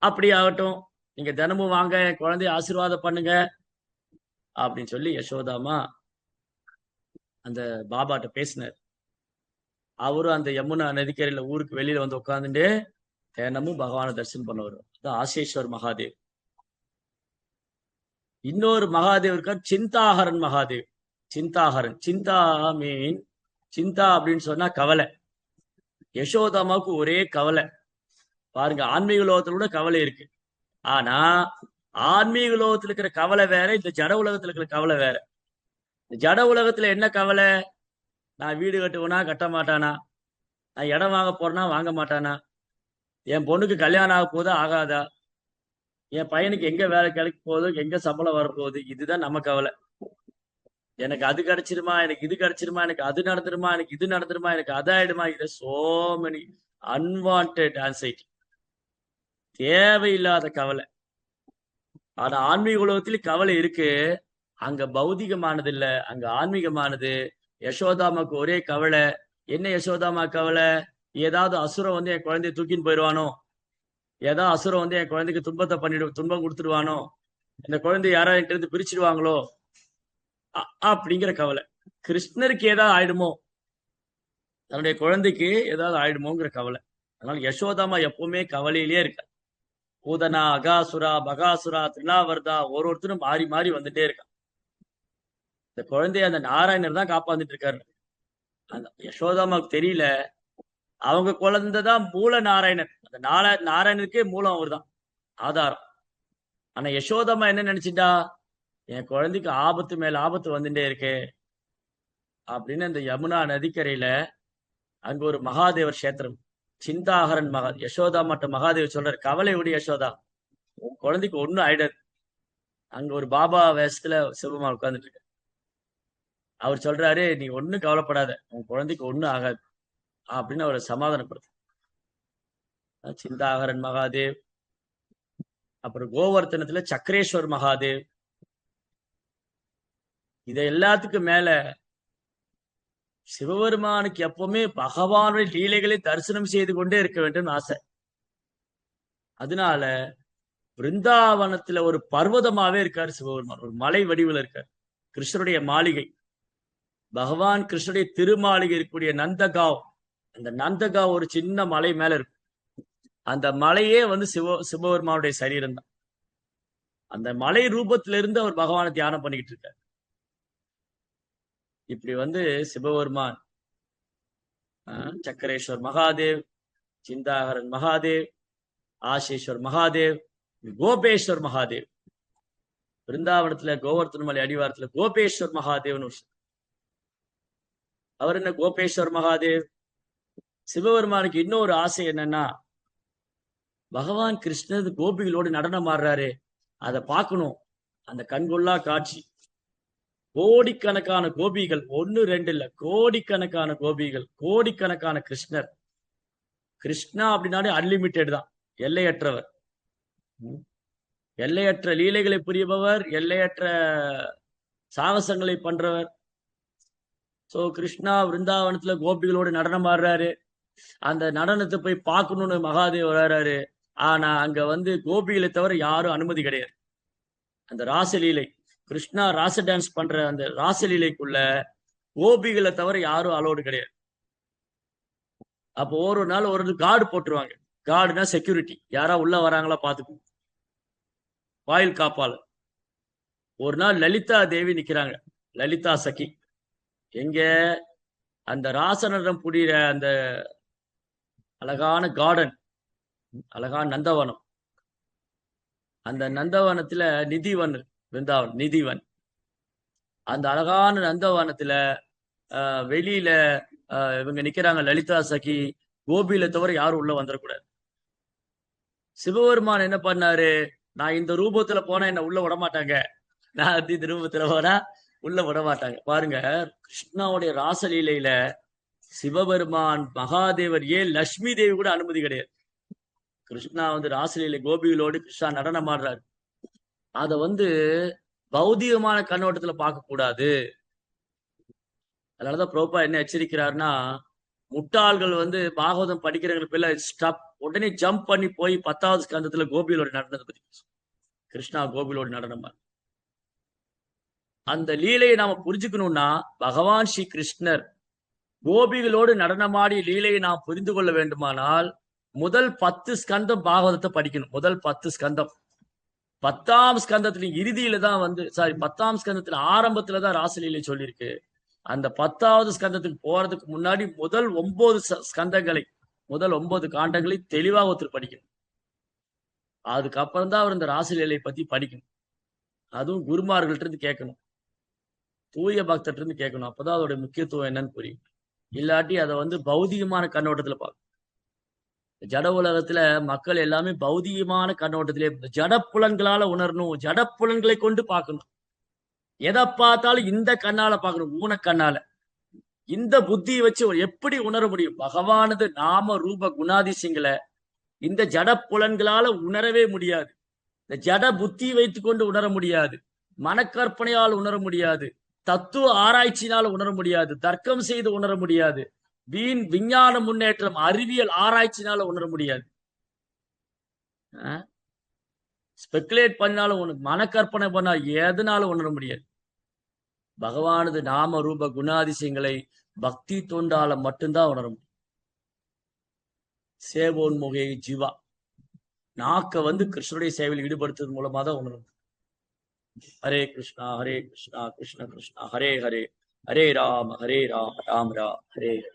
அப்படி ஆகட்டும், நீங்க தினமும் வாங்க, குழந்தைய ஆசீர்வாதம் பண்ணுங்க அப்படின்னு சொல்லி யசோதாமா அந்த பாபாட்ட பேசினார். அவரும் அந்த யமுனா நதிக்கரையில ஊருக்கு வெளியில வந்து உட்கார்ந்துட்டு தினமும் பகவானை தரிசனம் பண்ண வரும். அதான் ஆசேஸ்வர் மகாதேவ். இன்னொரு மகாதேவ் இருக்கார், சிந்தாஹரன் மகாதேவ். சிந்தாஹரன், சிந்தா மீன், சிந்தா அப்படின்னு சொன்னா கவலை. யசோதாமாவுக்கு ஒரே கவலை. பாருங்க, ஆன்மீக லோகத்துல கூட கவலை இருக்கு. ஆனா ஆன்மீக உலகத்துல இருக்கிற கவலை வேற, இந்த ஜட உலகத்துல இருக்கிற கவலை வேற. இந்த ஜட உலகத்துல என்ன கவலை? நான் வீடு கட்டுவேனா கட்ட மாட்டானா, நான் இடம் வாங்க போறேன்னா வாங்க மாட்டானா, என் பொண்ணுக்கு கல்யாணம் ஆக போதா ஆகாதா, என் பையனுக்கு எங்க வேலை கிடைக்க போகுது, எங்க சம்பளம் வரப்போகுது, இதுதான் நம்ம கவலை. எனக்கு அது கிடைச்சிருமா, எனக்கு இது கிடைச்சிருமா, எனக்கு அது நடந்துருமா, எனக்கு இது நடந்துருமா, எனக்கு அதாயிடுமா, இது சோ மெனி அன்வான்ட் ஆன்சைட்டி, தேவையில்லாத கவலை. ஆனா ஆன்மீக உலகத்திலும் கவலை இருக்கு. அங்க பௌதிகமானது இல்ல, அங்க ஆன்மீகமானது. யசோதாமாக்கு ஒரே கவலை. என்ன யசோதாமா கவலை? ஏதாவது அசுரம் வந்து என் குழந்தைய தூக்கின்னு போயிடுவானோ, ஏதாவது அசுரம் வந்து என் குழந்தைக்கு துன்பம் கொடுத்துடுவானோ, இந்த குழந்தை யாராவது என்கிட்ட இருந்து பிரிச்சிடுவாங்களோ அப்படிங்கிற கவலை. கிருஷ்ணருக்கு ஏதாவது ஆயிடுமோ, தன்னுடைய குழந்தைக்கு ஏதாவது ஆயிடுமோங்கிற கவலை. அதனால யசோதாமா எப்பவுமே கவலையிலேயே இருக்க. பூதனா, அகாசுரா, பகாசுரா, திருநாவர்தா ஒருத்தரும் மாறி மாறி வந்துட்டே இருக்கான். இந்த குழந்தைய அந்த நாராயணர் தான் காப்பாந்துட்டு இருக்காரு. அந்த யசோதாமாவுக்கு தெரியல, அவங்க குழந்தைதான் மூல நாராயணன். அந்த நாராயணனுக்கே மூலம் அவர் தான், ஆதாரம். ஆனா யசோதாமா என்ன நினைச்சிட்டா, என் குழந்தைக்கு ஆபத்து மேல ஆபத்து வந்துட்டே இருக்கே அப்படின்னு அந்த யமுனா நதிக்கரையில அங்க ஒரு மகாதேவர் கஷேத்திரம், சிந்தாகரன் யசோதா மட்டும் மகாதேவர் சொல்றாரு, கவலை விடு யசோதா, உன் குழந்தைக்கு ஒண்ணும் ஆயிடாது. அங்க ஒரு பாபா வேஷத்துல சிவமா உட்கார்ந்துட்டு இருக்க. அவர் சொல்றாரு, நீ ஒண்ணும் கவலைப்படாத, உன் குழந்தைக்கு ஒண்ணும் ஆகாது அப்படின்னு அவரை சமாதானப்படுத்து. சிந்தாகரன் மகாதேவ், அப்புறம் கோவர்த்தனத்துல சக்கரேஸ்வர் மகாதேவ். இதை எல்லாத்துக்கும் மேல சிவபெருமானுக்கு எப்பவுமே பகவானுடைய லீலைகளை தரிசனம் செய்து கொண்டே இருக்க வேண்டும் ஆசை. அதனால பிருந்தாவனத்துல ஒரு பர்வதமாவே இருக்காரு சிவபெருமான், ஒரு மலை வடிவில் இருக்கார். கிருஷ்ணருடைய மாளிகை, பகவான் கிருஷ்ணருடைய திருமாளிகை இருக்கக்கூடிய நந்தகாவ், அந்த நந்தகாவ் ஒரு சின்ன மலை மேல இருக்கும். அந்த மலையே வந்து சிவபெருமானுடைய சரீரம் தான். அந்த மலை ரூபத்திலிருந்து அவர் பகவானை தியானம் பண்ணிக்கிட்டு இருக்கார். இப்படி வந்து சிவபெருமான் சக்கரேஸ்வர் மகாதேவ், சிந்தாகரன் மகாதேவ், ஆசேஸ்வர் மகாதேவ், கோபேஸ்வர் மகாதேவ். பிருந்தாவனத்துல கோவர்த்தன மலை அடிவாரத்துல கோபேஸ்வர் மகாதேவ்னு அவர் என்ன கோபேஸ்வர் மகாதேவ்? சிவபெருமானுக்கு இன்னொரு ஆசை என்னன்னா, பகவான் கிருஷ்ணர் கோபிகளோடு நடனம் ஆடுறாரு, அதை பார்க்கணும். அந்த கண்கொள்ளா காட்சி. கோடிக்கணக்கான கோபிகள், ஒன்னு ரெண்டு இல்ல, கோடிக்கணக்கான கோபிகள், கோடிக்கணக்கான கிருஷ்ணர். கிருஷ்ணா அப்படின்னாலே அன்லிமிட்டெட் தான், எல்லையற்றவர். எல்லையற்ற லீலைகளை புரியபவர், எல்லையற்ற சாகசங்களை பண்றவர். சோ கிருஷ்ணா விருந்தாவனத்துல கோபிகளோடு நடனம் ஆடுறாரு. அந்த நடனத்தை போய் பார்க்கணும்னு மகாதேவ் வர்றாரு. ஆனா அங்க வந்து கோபிகளை தவிர யாரும் அனுமதி கிடையாது. அந்த ராசலீலை, கிருஷ்ணா ராச டான்ஸ் பண்ற அந்த ராசலீலைக்குள்ள கோபிகளை தவிர யாரும் அலோடு கிடையாது. அப்போ ஒரு நாள் ஒரு கார்டு போட்டுருவாங்க. கார்டுனா செக்யூரிட்டி, யாரா உள்ள வராங்களா பாத்துக்கணும், வாயில் காப்பாளர். ஒரு நாள் லலிதா தேவி நிக்கிறாங்க, லலிதா சகி. எங்க அந்த ராசனரம் புடிற அந்த அழகான கார்டன், அழகான நந்தவனம். அந்த நந்தவனத்துல நிதிவன், பிருந்தாவன் நிதிவன். அந்த அழகான நந்தவனத்துல வெளியில இவங்க நிக்கிறாங்க, லலிதா சகி. கோபியில தவிர யாரும் உள்ள வந்துடக்கூடாது. சிவபெருமான் என்ன பண்ணாரு, நான் இந்த ரூபத்துல போனா என்ன உள்ள விட மாட்டாங்க, நான் இந்த ரூபத்துல போனா உள்ள விட மாட்டாங்க. பாருங்க, கிருஷ்ணாவுடைய ராசலீலையில சிவபெருமான், மகாதேவர், ஏன் லட்சுமி தேவி கூட அனுமதி கிடையாது. கிருஷ்ணா வந்து ராசலீலை கோபிகளோடு கிருஷ்ணா நடனம் ஆடுறாரு. அத வந்து பௌதிகமான கண்ணோட்டத்துல பார்க்க கூடாது. அதனாலதான் பிரபுபா என்ன எச்சரிக்கிறாருன்னா, முட்டாள்கள் வந்து பாகவதம் படிக்கிறவங்க ஸ்டாப் உடனே ஜம்ப் பண்ணி போய் 10வது ஸ்கந்தத்துல கோபிகளோட நடனத்தை பத்தி கிருஷ்ணா கோபிகளோட நடனம். அந்த லீலையை நாம புரிஞ்சுக்கணும்னா, பகவான் ஸ்ரீ கிருஷ்ணர் கோபிகளோடு நடனமாடி லீலையை நாம் புரிந்து கொள்ள வேண்டுமானால் முதல் 10 ஸ்கந்தம் பாகவதத்தை படிக்கணும். முதல் 10 ஸ்கந்தம். 10ஆம் ஸ்கந்தத்துல இறுதியில தான் வந்து 10ஆம் ஸ்கந்தத்துல ஆரம்பத்துலதான் ராசலீலை சொல்லியிருக்கு. அந்த 10வது ஸ்கந்தத்துக்கு போறதுக்கு முன்னாடி முதல் 9 ஸ்கந்தங்களை, முதல் 9 காண்டங்களை தெளிவாக ஒருத்தர் படிக்கணும். அதுக்கப்புறம் தான் அவர் இந்த ராசலீலை பத்தி படிக்கணும். அதுவும் குருமார்கள்ட்ட இருந்து கேட்கணும், தூய பக்தர்கிட்ட இருந்து கேட்கணும். அப்பதான் அதோட முக்கியத்துவம் என்னன்னு புரியும். இல்லாட்டி அதை வந்து பௌதிகமான கண்ணோட்டத்துல பார்க்கணும். ஜட உலகத்துல மக்கள் எல்லாமே பௌதிகமான கண்ணோட்டத்திலே ஜட புலன்களால உணரணும், ஜட புலன்களை கொண்டு பார்க்கணும். எதை பார்த்தாலும் இந்த கண்ணால பார்க்கணும், ஊனக்கண்ணால. இந்த புத்தியை வச்சு எப்படி உணர முடியும்? பகவானது நாம ரூப குணாதிசயங்களை இந்த ஜட புலன்களால உணரவே முடியாது. இந்த ஜட புத்தியை வைத்துக் கொண்டு உணர முடியாது. மனக்கற்பனையால் உணர முடியாது, தத்துவ ஆராய்ச்சியினால் உணர முடியாது, தர்க்கம் செய்து உணர முடியாது, வீண் விஞ்ஞான முன்னேற்றம் அறிவியல் ஆராய்ச்சினால உணர முடியாது. ஸ்பெகுலேட் பண்ணாலும் உனக்கு மனக்கற்பனை பண்ணா எதனாலும் உணர முடியாது. பகவானது நாம ரூப குணாதிசயங்களை பக்தி தொண்டால மட்டும்தான் உணர முடியும். சேவோன்முகே ஜீவா, நாக்க வந்து கிருஷ்ணனுடைய சேவையில் ஈடுபடுத்துறது மூலமா தான் உணரும். ஹரே கிருஷ்ணா கிருஷ்ண கிருஷ்ணா ஹரே ஹரே, ஹரே ராம் ராம் ராம் ஹரே ஹரே.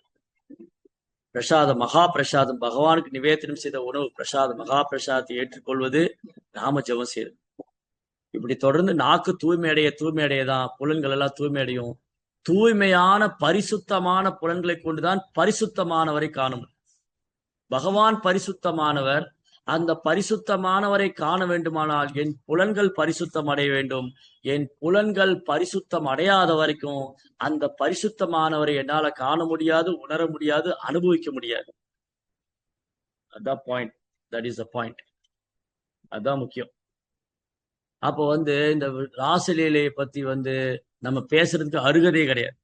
பிரசாதம், மகா பிரசாதம், பகவானுக்கு நிவேதனம் செய்த உணவு பிரசாதம், மகா பிரசாதத்தை ஏற்றுக்கொள்வது நாம ஜெபம் செய்யறது. இப்படி தொடர்ந்து நாக்கு தூய்மை அடையதான் புலன்கள் எல்லாம் தூய்மை அடையும். தூய்மையான பரிசுத்தமான புலன்களை கொண்டுதான் பரிசுத்தமானவரை காண முடியும். பகவான் பரிசுத்தமானவர். அந்த பரிசுத்தமானவரை காண வேண்டுமானால் என் புலன்கள் பரிசுத்தம் அடைய வேண்டும். என் புலன்கள் பரிசுத்தம் அடையாத வரைக்கும் அந்த பரிசுத்தமானவரை என்னால காண முடியாது, உணர முடியாது, அனுபவிக்க முடியாது. அதான் point. That is the point. அதுதான் முக்கியம். அப்போ வந்து இந்த ராசலீலையை பத்தி வந்து நம்ம பேசுறதுக்கு அருகதே கிடையாது.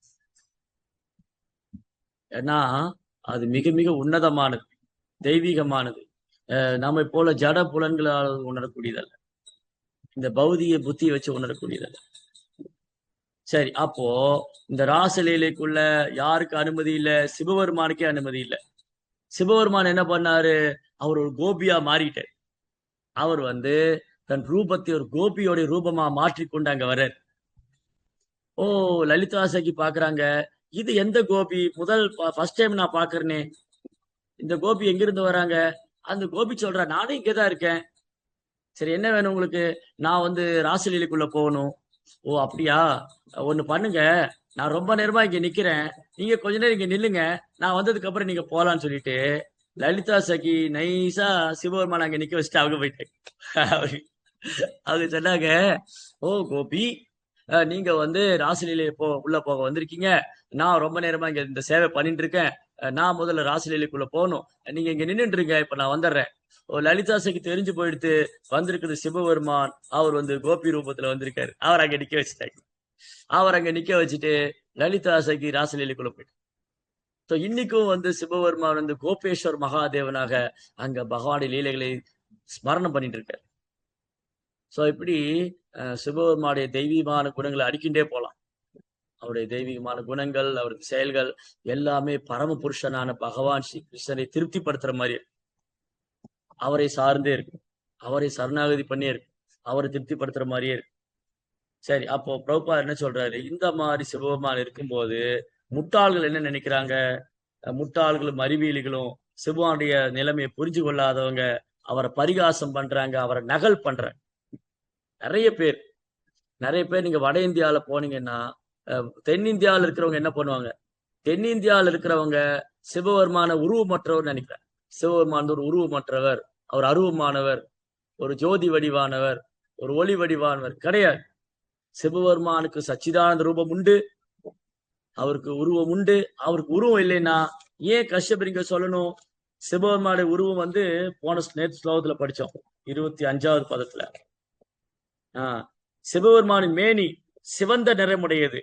ஏன்னா அது மிக மிக உன்னதமானது, தெய்வீகமானது. நம்ம போல ஜட புலன்களால் உணரக்கூடியதல்ல, இந்த பௌதிக புத்தியை வச்சு உணரக்கூடியதல்ல. சரி, அப்போ இந்த ராசலீலைக்குள்ள யாருக்கு அனுமதி இல்லை? சிவபெருமானுக்கே அனுமதி இல்லை. சிவபெருமான் என்ன பண்ணாரு? அவர் ஒரு கோபியா மாறிட்டார். அவர் வந்து தன் ரூபத்தை ஒரு கோபியோட ரூபமா மாற்றிக்கொண்டு அங்க வர்றார். ஓ, லலிதா சகி பாக்குறாங்க, இது எந்த கோபி? ஃபர்ஸ்ட் டைம் நான் பாக்குறேனே, இந்த கோபி எங்கிருந்து வராங்க? அந்த கோபி சொல்றா, நானும் இங்கதான் இருக்கேன். சரி, என்ன வேணும் உங்களுக்கு? நான் வந்து ராசலீலைக்குள்ள போகணும். ஓ அப்படியா, ஒண்ணு பண்ணுங்க, நான் ரொம்ப நேரமா இங்க நிக்கிறேன், நீங்க கொஞ்ச நேரம் இங்க நில்லுங்க, நான் வந்ததுக்கு அப்புறம் நீங்க போலான்னு சொல்லிட்டு லலிதா சகி நைஸா சிவபெருமான் அங்க நிக்க வச்சுட்டு அவங்க போயிட்டாங்க. அவங்க சொன்னாங்க, ஓ கோபி, நீங்க வந்து ராசலீலை உள்ள போக வந்திருக்கீங்க, நான் ரொம்ப நேரமா இங்க இந்த சேவை பண்ணிட்டு இருக்கேன், நான் முதல்ல ராசலீலைக்குள்ள போகணும், நீங்க இங்க நின்றுட்டு இருங்க, இப்ப நான் வந்துடுறேன். லலிதா சகி தெரிஞ்சு போயிடுத்து வந்திருக்கிறது சிவபெருமான், அவர் வந்து கோபி ரூபத்துல வந்திருக்காரு. அவர் அங்க நிக்க வச்சுட்டாங்க. அவர் அங்க நிக்க வச்சுட்டு லலிதா சகி ராசலீலைக்குள்ள போயிட்டு, இன்னைக்கும் வந்து சிவபெருமான் வந்து கோபேஸ்வர் மகாதேவனாக அங்க பகவானுடைய லீலைகளை ஸ்மரணம் பண்ணிட்டு இருக்காரு. சோ இப்படி சிவபெருமானுடைய தெய்வீகமான குணங்களை அடிக்கின்றே போலாம். அவருடைய தெய்வீகமான குணங்கள், அவருடைய செயல்கள் எல்லாமே பரம புருஷனான பகவான் ஸ்ரீ கிருஷ்ணரை திருப்திப்படுத்துற மாதிரி, அவரை சார்ந்தே இருக்கு, அவரை சரணாகதி பண்ணியே இருக்கு, அவரை திருப்திப்படுத்துற மாதிரியே இருக்கு. சரி, அப்போ பிரபுபாதர் என்ன சொல்றாரு? இந்த மாதிரி சிவபெருமான் இருக்கும்போது முட்டாள்கள் என்ன நினைக்கிறாங்க? முட்டாள்களும் அறிவியலிகளும் சிவனுடைய நிலைமையை புரிஞ்சு கொள்ளாதவங்க அவரை பரிகாசம் பண்றாங்க, அவரை நகல் பண்றாங்க. நிறைய பேர் நீங்க வட இந்தியாவில போனீங்கன்னா, தென்னிந்தியாவில் இருக்கிறவங்க என்ன பண்ணுவாங்க? தென்னிந்தியாவில் இருக்கிறவங்க சிவபெருமான உருவமற்றவர் நினைக்கிறார். சிவபெருமான் ஒரு உருவமற்றவர், அவர் அருவமானவர், ஒரு ஜோதி வடிவானவர், ஒரு ஒளி வடிவானவர் கிடையாது. சிவபெருமானுக்கு சச்சிதானந்த ரூபம் உண்டு, அவருக்கு உருவம் உண்டு. அவருக்கு உருவம் இல்லைன்னா ஏன் கஷ்யபர் இங்க சொல்லணும்? சிவபெருமானுடைய உருவம் வந்து போன நேற்று ஸ்லோகத்துல படிச்சோம், 25வது பதத்துல. சிவபெருமானின் மேனி சிவந்த நிறமுடையது.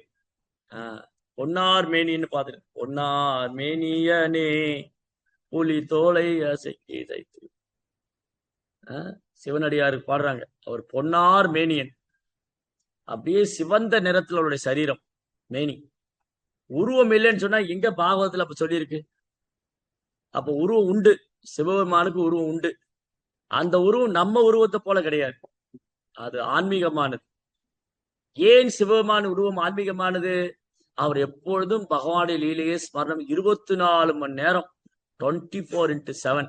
பொன்னார் மேனின்னு பாத்துட்டு, பொன்னார் மேனியனே புலி தோலை அசைக்கி தைத்து, சிவனடியாரு பாடுறாங்க, அவர் பொன்னார் மேனியன், அப்படியே சிவந்த நிறத்துல அவருடைய சரீரம் மேனி. உருவம் இல்லைன்னு சொன்னா எங்க பாகவதத்துல அப்ப சொல்லியிருக்கு? அப்ப உருவம் உண்டு, சிவபெருமானுக்கு உருவம் உண்டு. அந்த உருவம் நம்ம உருவத்தை போல கிடையாது, அது ஆன்மீகமானது. ஏன் சிவபெருமான உருவம் ஆன்மீகமானது? அவர் எப்பொழுதும் பகவானுடைய லீலையே ஸ்மரணம், 24 மணி நேரம், 24x7,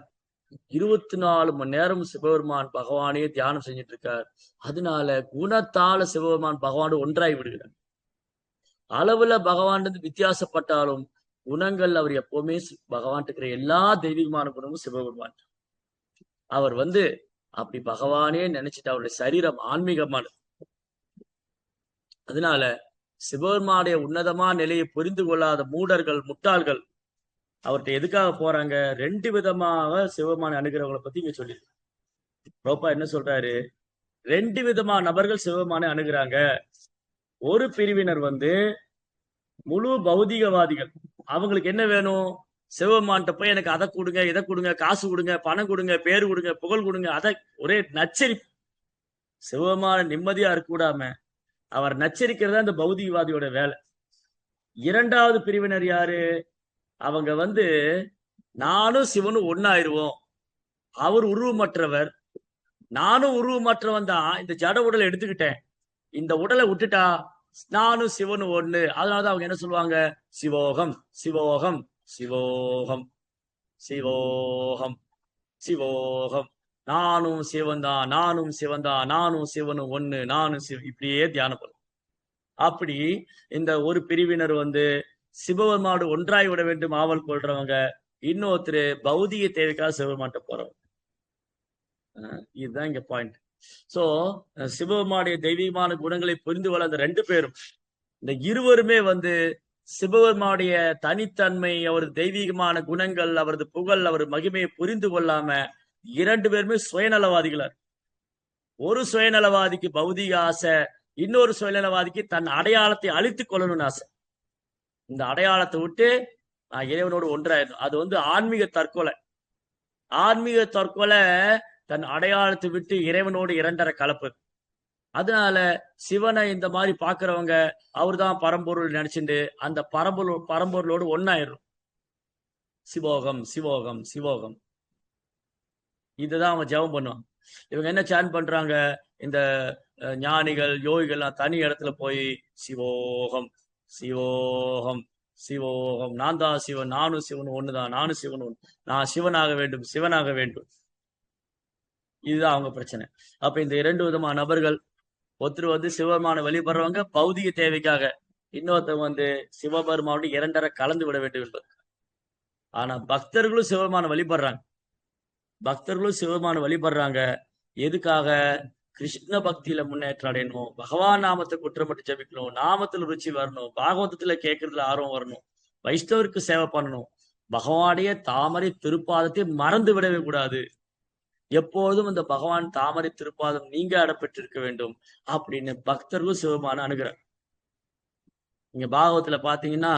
24 மணி நேரம் சிவபெருமான் பகவானையே தியானம் செஞ்சுட்டு இருக்கார். அதனால குணத்தால சிவபெருமான் பகவானோடு ஒன்றாய் விடுகிறார். அளவுல பகவான் வித்தியாசப்பட்டாலும் குணங்கள் அவர் எப்பவுமே பகவான் இருக்கிற எல்லா தெய்வீகமான குணமும் சிவபெருமான். அவர் வந்து அப்படி பகவானே நினைச்சிட்டு அவருடைய சரீரம் ஆன்மீகமானது. அதனால சிவபெருமானுடைய உன்னதமான நிலையை புரிந்து கொள்ளாத மூடர்கள், முட்டாள்கள் அவர்கிட்ட எதுக்காக போறாங்க? 2 விதமாக சிவபெருமான அணுகிறவங்களை பத்தி இங்க சொல்லி பிரபா என்ன சொல்றாரு? ரெண்டு விதமான நபர்கள் சிவபெருமானை அணுகுறாங்க. ஒரு பிரிவினர் வந்து முழு பௌதிகவாதிகள். அவங்களுக்கு என்ன வேணும்? சிவபெருமான்கிட்ட போய் எனக்கு அதை கொடுங்க, இதை கொடுங்க, காசு கொடுங்க, பணம் கொடுங்க, பேரு கொடுங்க, புகழ் கொடுங்க, அதை ஒரே நச்சரிப்பு. சிவபெருமான நிம்மதியா இருக்க கூடாம அவர் நச்சரிக்கிறது அந்த பௌதிகவாதியோட வேலை. இரண்டாவது பிரிவினர் யாரு? அவங்க வந்து நானும் சிவனும் ஒன்னாயிருவோம், அவர் உருவமற்றவர், நானும் உருவமற்றவன் தான், இந்த ஜட உடலை எடுத்துக்கிட்டேன், இந்த உடலை விட்டுட்டா நானும் சிவனும் ஒண்ணு. அதனாலதான் அவங்க என்ன சொல்லுவாங்க? சிவோகம் சிவோகம் சிவோகம் சிவோகம் சிவோகம். நானும் சிவன் தான், நானும் சிவன் தான், நானும் சிவனும் ஒண்ணு, நானும் இப்படியே தியானம் பண்ணும். அப்படி இந்த ஒரு பிரிவினர் வந்து சிவபெருமானோடு ஒன்றாய் விட வேண்டும் ஆவல் கொள்றவங்க, இன்னொருத்தர் பௌதிக தேவைக்காக சிவபெருமான்ட்ட போறவங்க. இதுதான் இங்க பாயிண்ட். சோ சிவபெருமானுடைய தெய்வீகமான குணங்களை புரிந்து கொள்ள அந்த ரெண்டு பேரும், இந்த இருவருமே வந்து சிவபெருமானுடைய தனித்தன்மை, அவரது தெய்வீகமான குணங்கள், அவரது புகழ், அவரது மகிமையை புரிந்து கொள்ளாம இரண்டு பேருமே சுயநலவாதிகளார். ஒரு சுயநலவாதிக்கு பௌதிக ஆசை, இன்னொரு சுயநலவாதிக்கு தன் அடையாளத்தை அழித்துக் கொள்ளணும்னு ஆசை. இந்த அடையாளத்தை விட்டு நான் இறைவனோடு ஒன்றாயிரும். அது வந்து ஆன்மீக தற்கொலை. ஆன்மீக தற்கொலை தன் அடையாளத்தை விட்டு இறைவனோடு இரண்டரை கலப்பு. அதனால சிவனை இந்த மாதிரி பாக்குறவங்க அவர் தான் பரம்பொருள் நினைச்சுட்டு அந்த பரம்பொருளோடு ஒன்னாயிரும். சிவோகம் சிவோகம் சிவோகம், இதுதான் அவங்க ஜெபம் பண்ணுவாங்க. இவங்க என்ன சான் பண்றாங்க? இந்த ஞானிகள் யோகிகள் தனி இடத்துல போய் சிவோகம் சிவோகம் சிவோகம், நான் தான் சிவன், நானும் சிவன் ஒண்ணுதான், நானும் சிவன் ஒண்ணு, நான் சிவனாக வேண்டும், சிவனாக வேண்டும். இதுதான் அவங்க பிரச்சனை. அப்ப இந்த இரண்டு விதமான நபர்கள், ஒருத்தர் வந்து சிவபெருமான வழிபடுறவங்க பௌதிக தேவைக்காக, இன்னொருத்தர் வந்து சிவபெருமானோட இரண்டரை கலந்து விட வேண்டும் என்பது. ஆனா பக்தர்களும் சிவபெருமான வழிபடுறாங்க. பக்தர்களும் சிவபெருமான வழிபடுறாங்க. எதுக்காக? கிருஷ்ண பக்தியில முன்னேற்றம் அடையணும், பகவான் நாமத்தை குற்றப்பட்டு ஜபிக்கணும், நாமத்துல ருச்சி வரணும், பாகவதத்துல கேட்கறதுல ஆர்வம் வரணும், வைஷ்ணவருக்கு சேவை பண்ணணும், பகவானுடைய தாமரை திருப்பாதத்தை மறந்து விடவே கூடாது, எப்போதும் இந்த பகவான் தாமரை திருப்பாதம் நீங்க அடப்பட்டிருக்க வேண்டும் அப்படின்னு பக்தர்களும் சிவபெருமான அணுகிறார். நீங்க பாகவத்துல பாத்தீங்கன்னா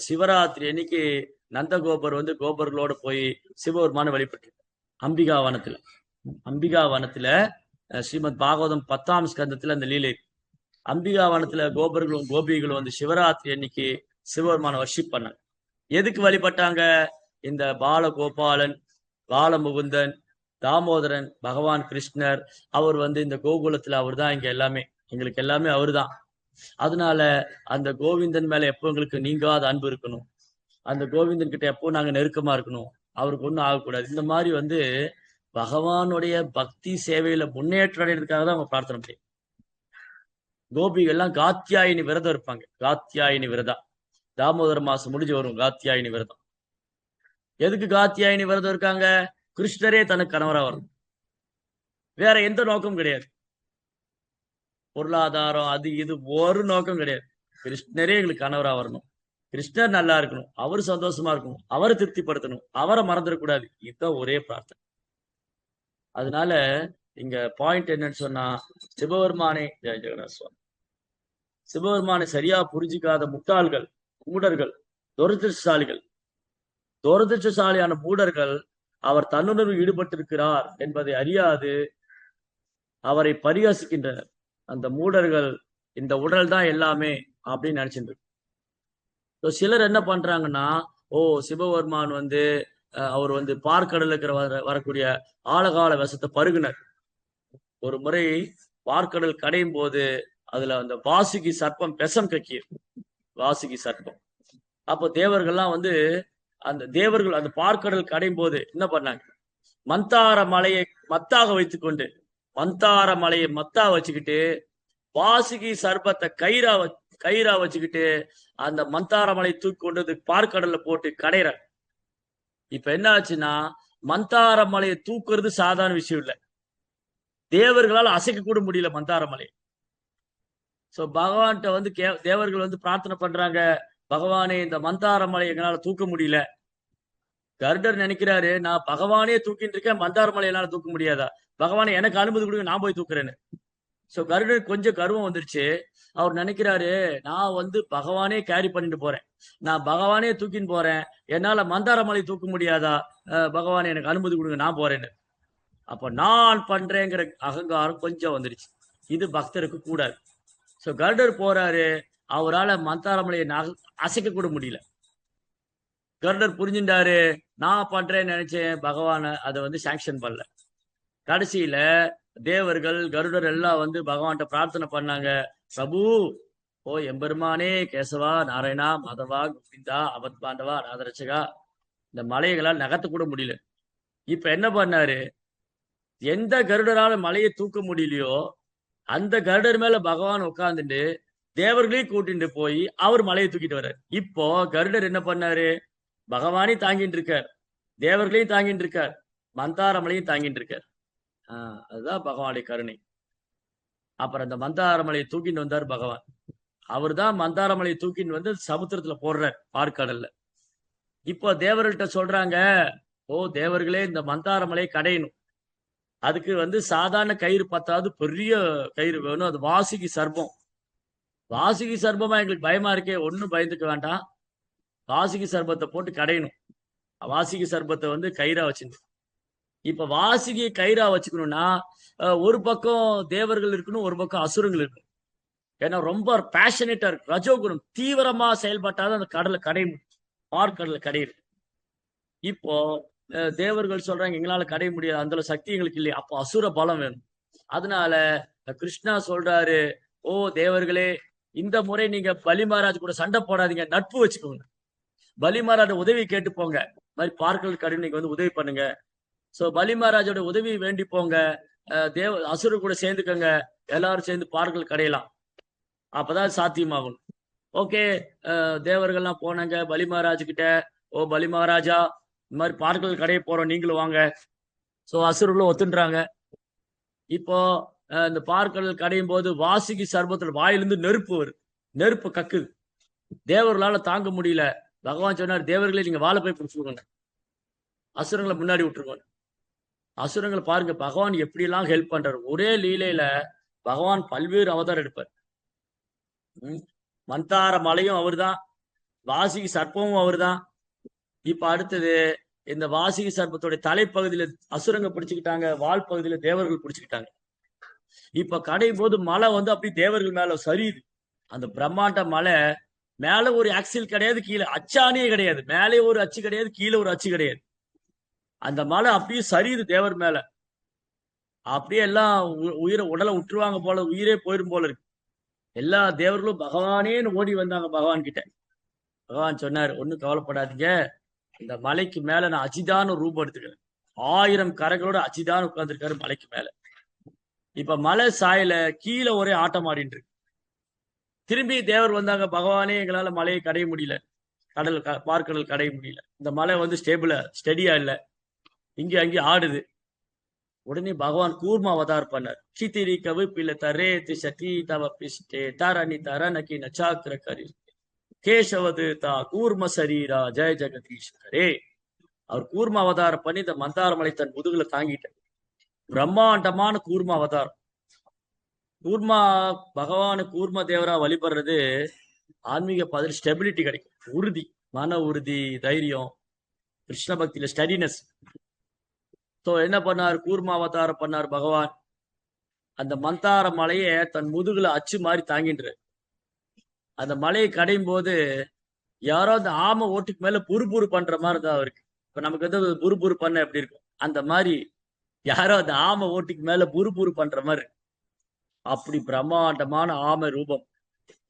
சிவராத்திரி அன்னைக்கு நந்தகோபர் வந்து கோபர்களோட போய் சிவபெருமான வழிபட்டு அம்பிகாவனத்துல, அம்பிகாவனத்துல ஸ்ரீமத் பாகவதம் 10ஆம் ஸ்கந்தத்துல அந்த லீலை. அம்பிகாவனத்துல கோபர்களும் கோபிகளும் வந்து சிவராத்திரி அன்னைக்கு சிவபெருமான வர்ஷிப் பண்ணாங்க. எதுக்கு வழிபட்டாங்க? இந்த பாலகோபாலன், பாலமுகுந்தன், தாமோதரன், பகவான் கிருஷ்ணர், அவர் வந்து இந்த கோகுலத்துல அவர் தான் இங்க எல்லாமே, எங்களுக்கு எல்லாமே அவரு தான். அதனால அந்த கோவிந்தன் மேல எப்போ எங்களுக்கு நீங்காத அன்பு இருக்கணும், அந்த கோவிந்தன் கிட்ட எப்போ நாங்க நெருக்கமா இருக்கணும், அவருக்கு ஒன்றும் ஆகக்கூடாது. இந்த மாதிரி வந்து பகவானுடைய பக்தி சேவையில முன்னேற்றம் அடைகிறதுக்காக தான் அவங்க பிரார்த்தனை பண்ணி. கோபிகள்லாம் காத்தியாயினி விரதம் இருப்பாங்க. காத்தியாயினி விரதம் தாமோதர மாசம் முடிஞ்சு வரும் காத்தியாயினி விரதம். எதுக்கு காத்தியாயினி விரதம் இருக்காங்க? கிருஷ்ணரே தனக்கு கணவரா வரணும், வேற எந்த நோக்கம் கிடையாது. பொருளாதாரம் அது இது ஒரு நோக்கம் கிடையாது. கிருஷ்ணரே எங்களுக்கு கணவரா வரணும், கிருஷ்ணர் நல்லா இருக்கணும், அவரு சந்தோஷமா இருக்கணும், அவரை திருப்திப்படுத்தணும், அவரை மறந்துடக்கூடாது. இதுதான் ஒரே பிரார்த்தனை. அதனால இங்க பாயிண்ட் என்னன்னு சொன்னா, சிவபெருமானே ஜெய ஜெகநாத சுவாமி, சிவபெருமானை சரியா புரிஞ்சிக்காத முட்டாள்கள், மூடர்கள், துரதிருஷ்டசாலிகள், துரதிருஷ்டசாலியான மூடர்கள் அவர் தன்னுணர்வு ஈடுபட்டிருக்கிறார் என்பதை அறியாது அவரை பரிகாசிக்கின்றனர். அந்த மூடர்கள் இந்த உடல் தான் எல்லாமே அப்படின்னு நினைச்சிட்டு. சிலர் என்ன பண்றாங்கன்னா, ஓ சிவபெருமான் வந்து அவர் வந்து பார்க்கடல இருக்கிற வரக்கூடிய ஆழகால விஷத்தை பருகினர். ஒரு முறை பார்க்கடல் கடையும் போது அதுல அந்த வாசுகி சர்ப்பம் விஷம் கக்கி, வாசுகி சர்ப்பம். அப்போ தேவர்கள்லாம் வந்து அந்த தேவர்கள் அந்த பார்க்கடல் கடையும் போது என்ன பண்ணாங்க? மந்தார மலையை மத்தாக வைத்துக்கொண்டு, மந்தார மலையை மத்தா வச்சுக்கிட்டு, வாசுகி சர்ப்பத்தை கயிறா வச்சுக்கிட்டு அந்த மந்தார மலையை தூக்கி கொண்டு பார்க்கடல்ல போட்டு கடையிற. இப்ப என்ன ஆச்சுன்னா, மந்தார மலையை தூக்குறது சாதாரண விஷயம் இல்லை, தேவர்களால் அசைக்க கூட முடியல மந்தார மலை. சோ பகவான்கிட்ட வந்து தேவர்கள் வந்து பிரார்த்தனை பண்றாங்க, பகவானே இந்த மந்தார மலை எங்களால தூக்க முடியல, கருடர் நினைக்கிறாரு, நான் பகவானே தூக்கிட்டு இருக்கேன், மந்தார மலை என்னால தூக்க முடியாதா? பகவானே எனக்கு அனுமதி கொடுங்க, நான் போய் தூக்குறேன்னு. சோ கருடர் கொஞ்சம் கர்வம் வந்துருச்சு. அவர் நினைக்கிறாரு, நான் பகவானே கேரி பண்ணிட்டு போறேன், நான் பகவானே தூக்கின்னு போறேன், என்னால மந்தார மலை தூக்க முடியாதா? பகவானே எனக்கு அனுமதி கொடுங்க, நான் போறேன்னு. அப்ப நான் பண்றேங்கிற அகங்காரம் கொஞ்சம் வந்துருச்சு. இது பக்தருக்கு கூடாது. சோ கருடர் போறாரு, அவரால மந்தார மலையை அசைக்க கூட முடியல. கருடர் புரிஞ்சுட்டாரு, நான் பண்றேன்னு நினைச்சேன், பகவான அதை சாங்ஷன் பண்ணல. கடைசியில தேவர்கள் கருடர் எல்லாம் பகவான்கிட்ட பிரார்த்தனை பண்ணாங்க, பிரபு, ஓ எம்பெருமானே, கேசவா, நாராயணா, மாதவா, கோவிந்தா, அவத் பாண்டவா, ராதரட்சகா, இந்த மலைகளால் நகர்த்த கூட முடியல. இப்ப என்ன பண்ணாரு, எந்த கருடரால மலையை தூக்க முடியலையோ அந்த கருடர் மேல பகவான் உட்கார்ந்துட்டு தேவர்களையும் கூட்டிட்டு போய் அவர் மலையை தூக்கிட்டு வர்றாரு. இப்போ கருடர் என்ன பண்ணாரு, பகவானையும் தாங்கிட்டு இருக்கார், தேவர்களையும் தாங்கிட்டு இருக்கார், மந்தார மலையும் தாங்கிட்டு இருக்கார். அதுதான் பகவானுடைய கருணை. அப்புறம் அந்த மந்தார மலையை தூக்கிட்டு வந்தார் பகவான். அவர் தான் மந்தார மலையை தூக்கிட்டு சமுத்திரத்துல போடுறார், பார்க்கடல்ல. இப்போ தேவர்கள்ட்ட சொல்றாங்க, ஓ தேவர்களே, இந்த மந்தார மலையை கடையணும், அதுக்கு சாதாரண கயிறு பத்தாது, பெரிய கயிறு வேணும், அது வாசுகி சர்ப்பம். வாசுகி சர்ப்பமா எங்களுக்கு பயமா இருக்கே, ஒன்னும் பயந்துக்க வேண்டாம், வாசுகி சர்ப்பத்தை போட்டு கடையணும். வாசுகி சர்ப்பத்தை கயிறா வச்சுக்கணும். இப்ப வாசுகியை கயிறா வச்சுக்கணும்னா ஒரு பக்கம் தேவர்கள் இருக்கணும், ஒரு பக்கம் அசுரங்கள் இருக்கணும். ஏன்னா ரொம்ப பேஷனேட்டா இருக்கு, ரஜோகுணம் தீவிரமா செயல்பட்டாதான் அந்த கடலை கடைய முடியும், பார்க்கடலை கடையிரு. இப்போ தேவர்கள் சொல்றாங்க, எங்களால கடைய முடியாது, அந்த சக்தி எங்களுக்கு இல்லையா. அப்போ அசுர பலம் வேணும். அதனால கிருஷ்ணா சொல்றாரு, ஓ தேவர்களே, இந்த முறை நீங்க பலி மகாராஜ் கூட சண்டை போடாதீங்க, நட்பு வச்சுக்கோங்க, பலி மகாராஜ உதவி கேட்டு போங்க, மாதிரி பார்க்கல் கடை நீங்க உதவி பண்ணுங்க. சோ பலி மகாராஜோட உதவி வேண்டி போங்க, அசுரர் கூட சேர்ந்துக்கங்க, எல்லாரும் சேர்ந்து பார்க்கல் கடையலாம், அப்பதான் சாத்தியமாகும். ஓகே, தேவர்கள்லாம் போனாங்க பலி மகாராஜ் கிட்ட, ஓ பலி மகாராஜா, இந்த மாதிரி பார்க்கல் கடைய போறோம், நீங்களும் வாங்க. சோ அசுரர்களும் ஒத்துன்றாங்க. இப்போ இந்த பார்க்கடல் கடையும் போது வாசுகி சர்பத்துல வாயிலிருந்து நெருப்பு வருது, நெருப்பு கக்குது, தேவர்களால தாங்க முடியல. பகவான் சொன்னார், தேவர்களே நீங்க வாழை போய் பிடிச்சுக்கோங்க, அசுரங்களை முன்னாடி விட்டுருக்கோங்க. அசுரங்களை பாருங்க, பகவான் எப்படி எல்லாம் ஹெல்ப் பண்றாரு. ஒரே லீலையில பகவான் பல்வேறு அவதாரம் எடுப்பார். மந்தார மலையும் அவர்தான், வாசுகி சர்ப்பமும் அவர்தான். இப்ப அடுத்தது, இந்த வாசுகி சர்ப்பத்துடைய தலைப்பகுதியில அசுரங்க பிடிச்சுக்கிட்டாங்க, வால் பகுதியில தேவர்கள் பிடிச்சுக்கிட்டாங்க. இப்ப கடையும் போது மலை அப்படி தேவர்கள் மேல சரியுது. அந்த பிரம்மாண்ட மலை மேல ஒரு ஆக்சில் கிடையாது, கீழே அச்சானியே கிடையாது, மேலே ஒரு அச்சு கிடையாது, கீழே ஒரு அச்சு கிடையாது. அந்த மலை அப்படியே சரியுது தேவர் மேல. அப்படியே எல்லாம் உயிரை உடலை விட்டுருவாங்க போல, உயிரே போயிரும் போல இருக்கு. எல்லா தேவர்களும் பகவானேன்னு ஓடி வந்தாங்க பகவான் கிட்ட. பகவான் சொன்னார், ஒன்னும் கவலைப்படாதீங்க, இந்த மலைக்கு மேல நான் அஜிதான ரூபம் எடுத்துக்கிறேன். 1000 கரைகளோட அஜிதான் உட்கார்ந்துருக்காரு மலைக்கு மேல. இப்ப மலை சாயல கீழே ஒரே ஆட்டம் ஆடிட்டு இருக்கு. திரும்பி தேவர் வந்தாங்க, பகவானே எங்களால மலையை கடைய முடியல, பார்க்கடல் கடைய முடியல, இந்த மலை ஸ்டெடியா இல்ல, இங்க அங்கே ஆடுது. உடனே பகவான் கூர்மா அவதார் பண்ணார். சித்திரி கவு பிள்ளை தரே திசதி தவ பிஷ்டே தரணி தரணகி நச்சாக்கிர கரி கேசவது தா கூர்ம சரீரா ஜெய ஜெகதீஸ்வரே. அவர் கூர்ம அவதாரம் பண்ணி இந்த மந்தார மலை தன் முதுகுல தாங்கிட்டார். பிரம்மாண்டமான கூர்ம அவதாரம். கூர்மா பகவானு கூர்ம தேவரா வழிபடுறது ஆன்மீக பதில் ஸ்டெபிலிட்டி கிடைக்கும், உறுதி, மன உறுதி, தைரியம், கிருஷ்ண பக்தியில ஸ்டடினஸ். ஸோ என்ன பண்ணார், கூர்மா அவதாரம் பண்ணார் பகவான். அந்த மந்தார மலையை தன் முதுகுல அச்சு மாதிரி தாங்கின்றார். அந்த மலையை கடையும் போது யாரோ அந்த ஆமை ஓட்டுக்கு மேல புறுபுறு பண்ற மாதிரி தான் அவருக்கு. இப்ப நமக்கு புறுபுறு பண்ண எப்படி இருக்கும், அந்த மாதிரி யாரோ அந்த ஆமை ஓட்டுக்கு மேல புறுபுறு பண்ற மாதிரி. அப்படி பிரம்மாண்டமான ஆமை ரூபம்,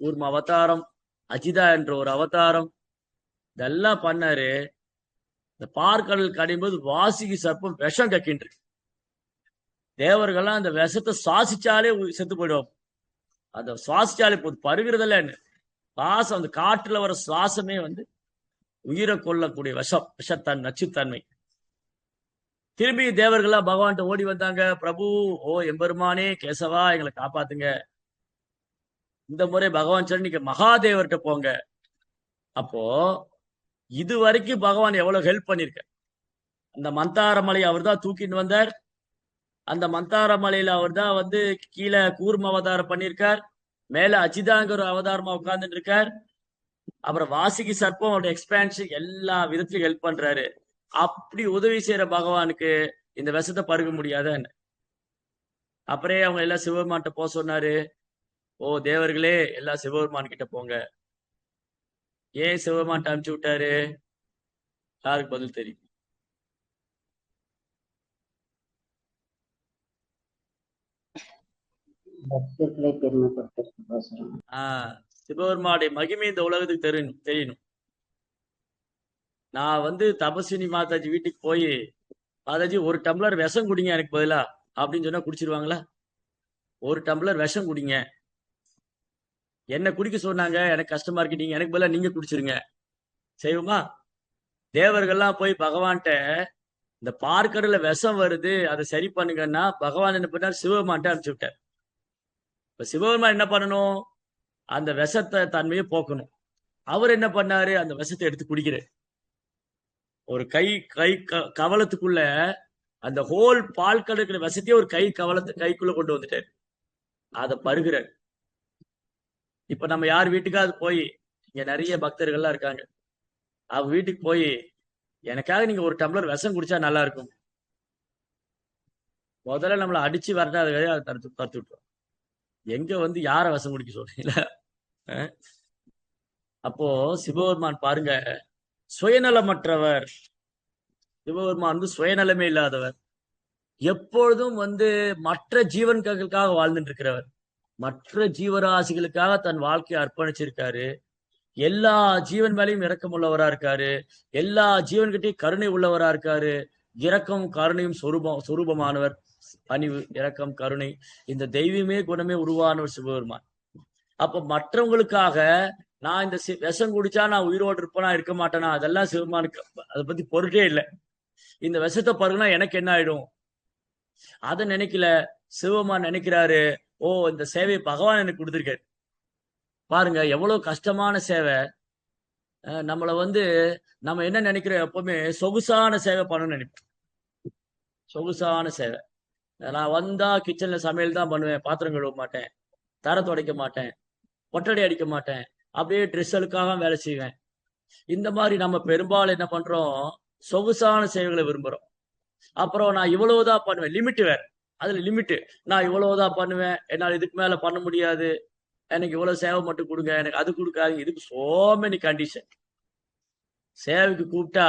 கூர்ம அவதாரம், அஜிதா என்ற ஒரு அவதாரம், இதெல்லாம் பண்ணாரு. இந்த பார்க்கடல் கடையும் போது வாசுகி சர்ப்பம் விஷம் கக்கின்று. தேவர்கள்லாம் அந்த விஷத்தை சுவாசிச்சாலே செத்து போயிடுவோம். அந்த சுவாசிச்சாலே போது, பருகிறதுல சுவாசம், அந்த காற்றுல வர சுவாசமே உயிரை கொள்ளக்கூடிய விஷத்தன் நச்சுத்தன்மை. திரும்பி தேவர்கள்லாம் பகவான்கிட்ட ஓடி வந்தாங்க, பிரபு, ஓ எம்பெருமானே, கேசவா, எங்களை காப்பாத்துங்க. இந்த முறை பகவான் சொல்லி நீங்க மகாதேவர்கிட்ட போங்க. அப்போ இது வரைக்கும் பகவான் எவ்வளவு ஹெல்ப் பண்ணிருக்க, அந்த மந்தார மலை அவர் தான் தூக்கிட்டு வந்தார். அந்த மந்தார மலையில அவர் தான் வந்து கீழே கூர்ம அவதாரம் பண்ணியிருக்கார். மேல அஜிதாங்கிற அவதாரமா உட்கார்ந்துட்டு இருக்கார். அப்புறம் வாசிக்கு சர்ப்பம் அவரோட எக்ஸ்பேன்ஷன் எல்லா விதத்திலும் ஹெல்ப் பண்றாரு. அப்படி உதவி செய்யற பகவானுக்கு இந்த விஷத்தை பருக முடியாத. அப்புறம் அவங்க எல்லாம் சிவபெருமான்கிட்ட போக சொன்னாரு. ஓ தேவர்களே, எல்லாம் சிவபெருமான் கிட்ட போங்க. ஏன் சிவபெருமான் அனுப்பிச்சு விட்டாரு? யாருக்கு பதில் தெரியும்? பக்தர்களை பெருமைப்படுத்துறதுக்கோசரம். சிவபெருமானுடைய மகிமை இந்த உலகத்துக்கு தெரியணும். நான் வந்து தபஸ்வினி மாதாஜி வீட்டுக்கு போய், மாதாஜி ஒரு டம்ளர் விஷம் குடிங்க எனக்கு பதிலா அப்படின்னு சொன்னா குடிச்சிருவாங்களா? ஒரு டம்ளர் விஷம் குடிங்க, என்ன குடிக்க சொன்னாங்க, எனக்கு கஷ்டமா இருக்கு, நீங்க எனக்கு பதிலா நீங்க குடிச்சிருங்க, செய்வோமா? தேவர்கள்லாம் போய் பகவான்கிட்ட இந்த பார்க்கடல விஷம் வருது, அதை சரி பண்ணுங்கன்னா பகவான் என்ன பண்ணார்? சிவபெருமான்ட்ட அனுப்பிச்சு விட்டார். இப்ப சிவபெருமான் என்ன பண்ணணும்? அந்த விஷத்தை தன்மையை போக்கணும். அவர் என்ன பண்ணாரு? அந்த விஷத்தை எடுத்து குடிக்கிறார். ஒரு கை கை கவலத்துக்குள்ள அந்த ஹோல் பால் கலக்கிற விஷத்தையே ஒரு கைக்குள்ள கொண்டு வந்துட்டார். அதை பருகிறார். இப்ப நம்ம யார் வீட்டுக்காவது போய், இங்க நிறைய பக்தர்கள்லாம் இருக்காங்க, அவங்க வீட்டுக்கு போய் எனக்காக நீங்க ஒரு டம்ளர் விஷம் குடிச்சா நல்லா இருக்கும், முதல்ல நம்மளை அடிச்சு வரட்டா அதை தடுத்து விட்டுரும். எங்க வந்து யார விஷம் குடிக்க சொல்றீங்களா? அப்போ சிவபெருமான் பாருங்க, சுயநலமற்றவர். சிவபெருமான் வந்து சுயநலமே இல்லாதவர். எப்பொழுதும் வந்து மற்ற ஜீவன்களுக்காக வாழ்ந்துட்டு இருக்கிறவர். மற்ற ஜீவராசிகளுக்காக தன் வாழ்க்கையை அர்ப்பணிச்சிருக்காரு. எல்லா ஜீவன் மேலையும் இரக்கம் உள்ளவரா இருக்காரு. எல்லா ஜீவன்கிட்டையும் கருணை உள்ளவரா இருக்காரு. இரக்கம் கருணையும் சொரூபமானவர். பணிவு, இரக்கம், கருணை, இந்த தெய்வமே குணமே உருவானவர் சிவபெருமான். அப்ப மற்றவங்களுக்காக நான் இந்த விஷம் குடிச்சா நான் உயிரோடு இருப்பேனா இருக்க மாட்டேனா, அதெல்லாம் சிவபெருமானுக்கு அதை பத்தி பொருட்டே இல்லை. இந்த விஷத்தை பருகுனா எனக்கு என்ன ஆயிடும், அதை நினைக்கல. சிவபெருமான் நினைக்கிறாரு, ஓ இந்த சேவையை பகவான் எனக்கு கொடுத்திருக்காரு. பாருங்க எவ்வளவு கஷ்டமான சேவை. நம்மளை வந்து நம்ம என்ன நினைக்கிறோம்? எப்பவுமே சொகுசான சேவை பண்ணணும்னு நினைப்போம். சொகுசான சேவை. நான் வந்தா கிச்சன்ல சமையல் தான் பண்ணுவேன், பாத்திரம் கழுவ மாட்டேன், தர துடைக்க மாட்டேன், ஒட்டடை அடிக்க மாட்டேன், அப்படியே ட்ரெஸ் அழுக்காக வேலை செய்வேன். இந்த மாதிரி நம்ம பெரும்பாலும் என்ன பண்றோம்? சொகுசான சேவைகளை விரும்புறோம். அப்புறம் நான் இவ்வளவுதான் பண்ணுவேன், லிமிட் வேற. அதுல லிமிட், நான் இவ்வளவுதான் பண்ணுவேன், என்னால் இதுக்கு மேல பண்ண முடியாது, எனக்கு இவ்வளவு சேவை மட்டும் கொடுங்க, எனக்கு அது கொடுக்காதீங்க. இதுக்கு சோ மெனி கண்டிஷன். சேவைக்கு கூப்பிட்டா